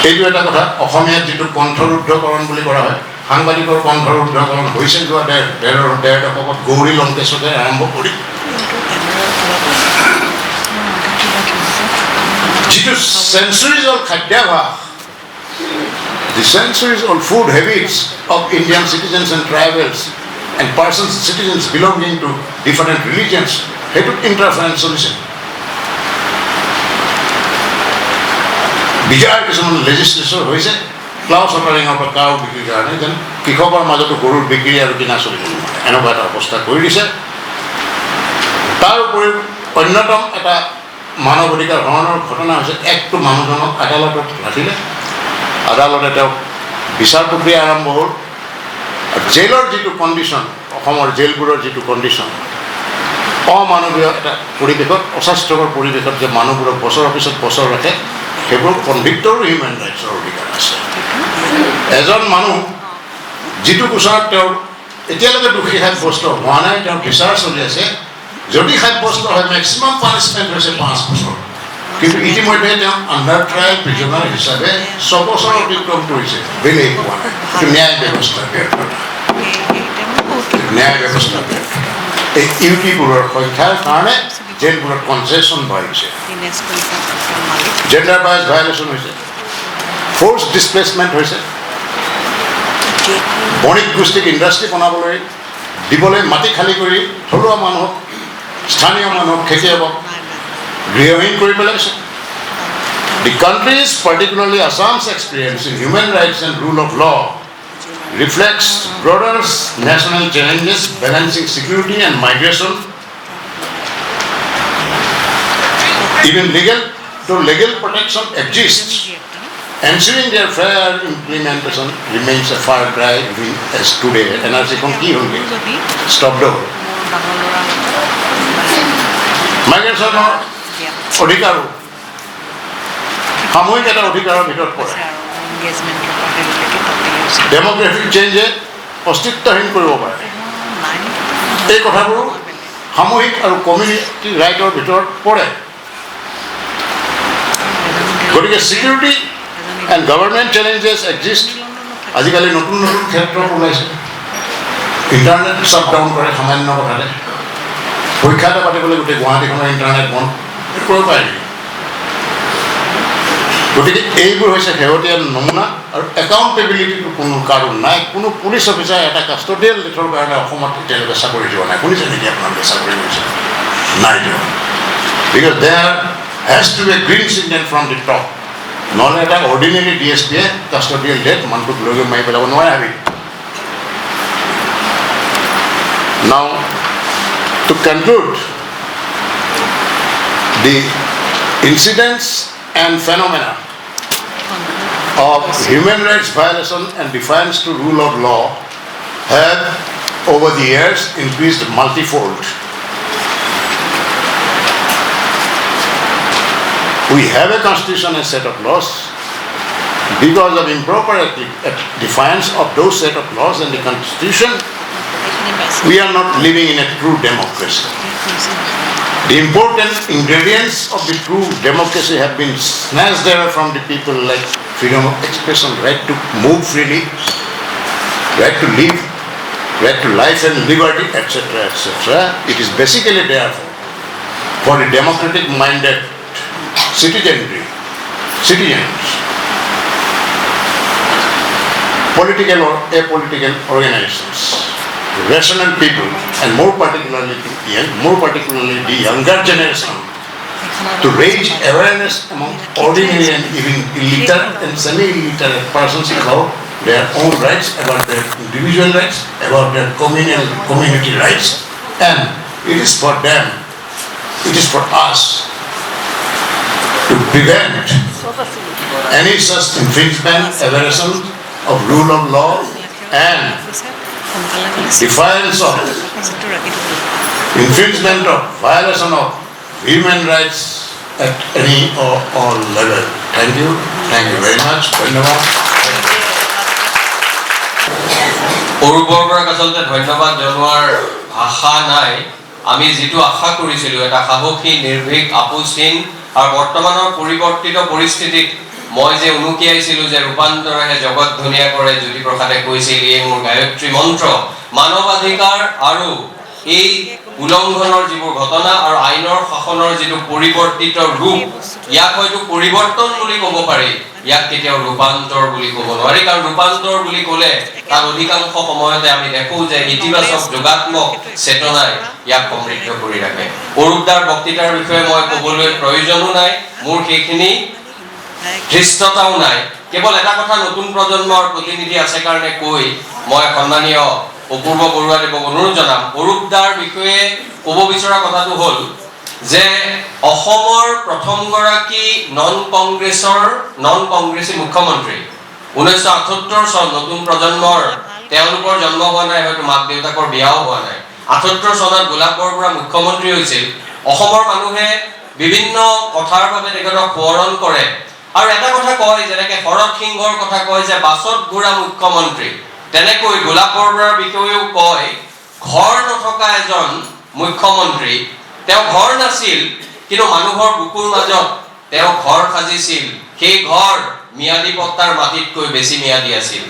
এইটো এটা কথা। অসমীয়াত যিটো কণ্ঠৰুদ্ধকৰণ বুলি কৰা হয়, সাংবাদিকৰ কণ্ঠৰুদ্ধকৰণ হৈছে যোৱা ডেৰ দশকত গৌৰী লংকেশতে আৰম্ভ কৰি যিটো centuries old খাদ্যাভাস, the centuries old food habits of Indian citizens and tribals and persons, citizens belonging to different religions, সেইটো interference চলিছে। বিজাৰ কিছুমান লেজিসলেচৰ হৈছে ক্লাউছ অপাৰিঙৰ পৰা কাউ বিক্ৰীৰ কাৰণে যেন কৃষকৰ মাজতো গৰুৰ বিক্ৰী আৰু কিনা চলিব এনেকুৱা এটা অৱস্থা কৰি দিছে। তাৰ উপৰিও অন্যতম এটা মানৱ অধিকাৰ হৰণৰ ঘটনা হৈছে একটো মানুহজনক আদালতত ৰাখিলে, আদালতে তেওঁক বিচাৰ প্ৰক্ৰিয়া আৰম্ভ হ'ল। জেলৰ যিটো কণ্ডিশ্যন, অসমৰ জেলবোৰৰ যিটো কণ্ডিশ্যন, অমানৱীয় এটা পৰিৱেশত, অস্বাস্থ্যকৰ পৰিৱেশত যে মানুহবোৰক বছৰৰ পিছত বছৰ ৰাখে, সেইবোৰ কনভিক্টৰো হিউমেন ৰাইটছৰ অধিকাৰ আছে। এজন মানুহ যিটো গোচৰত তেওঁৰ এতিয়ালৈকে দোষী সাব্যস্ত হোৱা নাই, তেওঁৰ বিচাৰ চলি আছে, যদি সাব্যস্ত হয় মেক্সিমাম পানিছমেণ্ট হৈছে 5 বছৰ, কিন্তু ইতিমধ্যে তেওঁ আণ্ডাৰ ট্ৰায়েল প্ৰিজনাৰ হিচাপে 6 বছৰ অতিক্ৰম কৰিছে, বেলেগ হোৱা নাই। এইটো ন্যায় ব্যৱস্থাৰ ব্যৰ্থতা, ন্যায় ব্যৱস্থাৰ ব্যৰ্থতা। এই ইউটিবোৰৰ সংখ্যাৰ কাৰণে জেলবোৰত কনচেছন বাঢ়িছে, জেণ্ডাৰ বায়াছ ভায়লেশ্যন হৈছে, ফ'ৰ্চ ডিছপ্লেচমেণ্ট হৈছে, বণিক গোষ্ঠীক ইণ্ডাষ্ট্ৰী বনাবলৈ দিবলৈ মাটি খালী কৰি থলুৱা মানুহক, স্থানীয় মানুহক, খেতিয়কক গৃহহীন কৰি পেলাইছে। The country's, particularly Assam's experience in human rights and rule of law reflects broader national challenges balancing security and migration. Even legal protection exists, ensuring their fair implementation remains a far cry even as today. NRC kon ki holge stop do migration অধিকাৰ সামূহিক এটা অধিকাৰৰ ভিতৰত পৰে। ডেমোগ্ৰাফিক চেঞ্জে অস্তিত্বহীন কৰিব পাৰে, এই কথাবোৰ সামূহিক আৰু কমিউনিটি ৰাইটৰ ভিতৰত পৰে। গতিকে security and government challenges exist. আজিকালি নতুন নতুন ক্ষেত্ৰ ওলাইছে, ইণ্টাৰনেট শ্বাট ডাউন কৰে সামান্য কথাতে, পৰীক্ষা এটা পাতিবলৈ গোটেই গুৱাহাটীখনৰ ইণ্টাৰনেট বন্ধ কৰিব পাৰি। গতিকে এইবোৰ হৈছে শেহতীয়া নমুনা, আৰু একাউণ্টেবিলিটিটো কোনো কাৰণ নাই। কোনো পুলিচ অফিচাৰ এটা কাষ্টডিয়েল ডেথৰ কাৰণে অসমত এতিয়ালৈকে চাকৰি দিয়া নাই। শুনিছে নেকি আপোনালোকে চাকৰি কৰিছে? নাই দিয়া, because there has to be a green signal from the top. নহ'লে এটা অৰ্ডিনেৰী DSPয়ে কাষ্টডিয়েল ডেথ মানুহটোক লৈ গৈ মাৰি পেলাব নোৱাৰে। আমি নাও to conclude, the incidents and phenomena of human rights violation and defiance to rule of law have over the years increased multifold. We have a constitution and set of laws. Because of improper defiance of those set of laws and the constitution, we are not living in a true democracy. The important ingredients of the true democracy have been snatched away from the people, like freedom of expression, right to move freely, right to live, right to life and liberty, etc., etc. It is basically therefore for the democratic-minded citizens, political or apolitical organizations, rational people, and more particularly the younger generation, to raise awareness among ordinary and even illiterate and semi-illiterate persons about their own rights, about their individual rights, about their community rights, and it is for them, it is for us to prevent any such infringement, aberration of rule of law, and defiance of infringement of violation of human rights at any or all level. Thank you very much. ধন্যবাদ। অৰূপ বৰবৰাক আচলতে ধন্যবাদ জনোৱাৰ ভাষা নাই। আমি যিটো আশা কৰিছিলোঁ, এটা সাহসী, নিৰ্ভীক, আপোচহীন আৰু বৰ্তমানৰ পৰিৱৰ্তিত পৰিস্থিতিত মই যে উনুকিয়াইছিলোঁ যে ৰূপান্তৰেহে জগত ধুনীয়া কৰে, জ্যোতিপ্ৰসাদে কৈছিল, এই মোৰ গায়ত্ৰী মন্ত্ৰ, মানৱাধিকাৰ আৰু এই উলংঘনৰ যিবোৰ ঘটনা আৰু আইনৰ শাসনৰ যিটো পৰিৱৰ্তিত ৰূপ ইয়াক হয়তো পৰিৱৰ্তন বুলি ক'ব পাৰি, ইয়াক কেতিয়াও ৰূপান্তৰ বুলি ক'ব নোৱাৰি। কাৰণ ৰূপান্তৰ বুলি ক'লে তাৰ অধিকাংশ সময়তে আমি দেখো যে ইতিবাচক যোগাত্মক চেতনাই ইয়াক সমৃদ্ধ কৰি ৰাখে। অৰূপদাৰ বক্তৃতাৰ বিষয়ে মই ক'বলৈ প্ৰয়োজনো নাই, মোৰ সেইখিনি ধৃষ্টতাও নাই। কেৱল এটা কথা নতুন প্ৰজন্মৰ প্ৰতিনিধি আছে কাৰণে কৈ মই সন্মানীয় অপূৰ্ব বৰুৱা দেৱক অনুৰোধ জনাম। অৰূপদাৰ বিষয়ে ক'ব বিচৰা কথাটো হ'ল যে অসমৰ প্ৰথমগৰাকী নন কংগ্ৰেছী মুখ্যমন্ত্ৰী 1978 চন, নতুন প্ৰজন্মৰ তেওঁলোকৰ জন্ম হোৱা নাই, হয়তো মাক দেউতাকৰ বিয়াও হোৱা নাই। 78 চনত গোলাপ বৰবৰা মুখ্যমন্ত্ৰী হৈছিল। অসমৰ মানুহে বিভিন্ন কথাৰ বাবে তেখেতক সোঁৱৰণ কৰে আৰু এটা কথা কয়, যেনেকে শৰৎ সিংহৰ কথা কয় যে বাছত ঘূৰা মুখ্যমন্ত্ৰী, তেনেকৈ গোলাপ বৰবৰাৰ বিষয়েও কয় ঘৰ নথকা এজন মুখ্যমন্ত্ৰী। তেওঁ ঘৰ নাছিল, কিন্তু মানুহৰ বুকুৰ মাজত তেওঁ ঘৰ সাজিছিল। সেই ঘৰ ম্যাদী পট্টাৰ মাটিতকৈ বেছি ম্যাদী আছিল।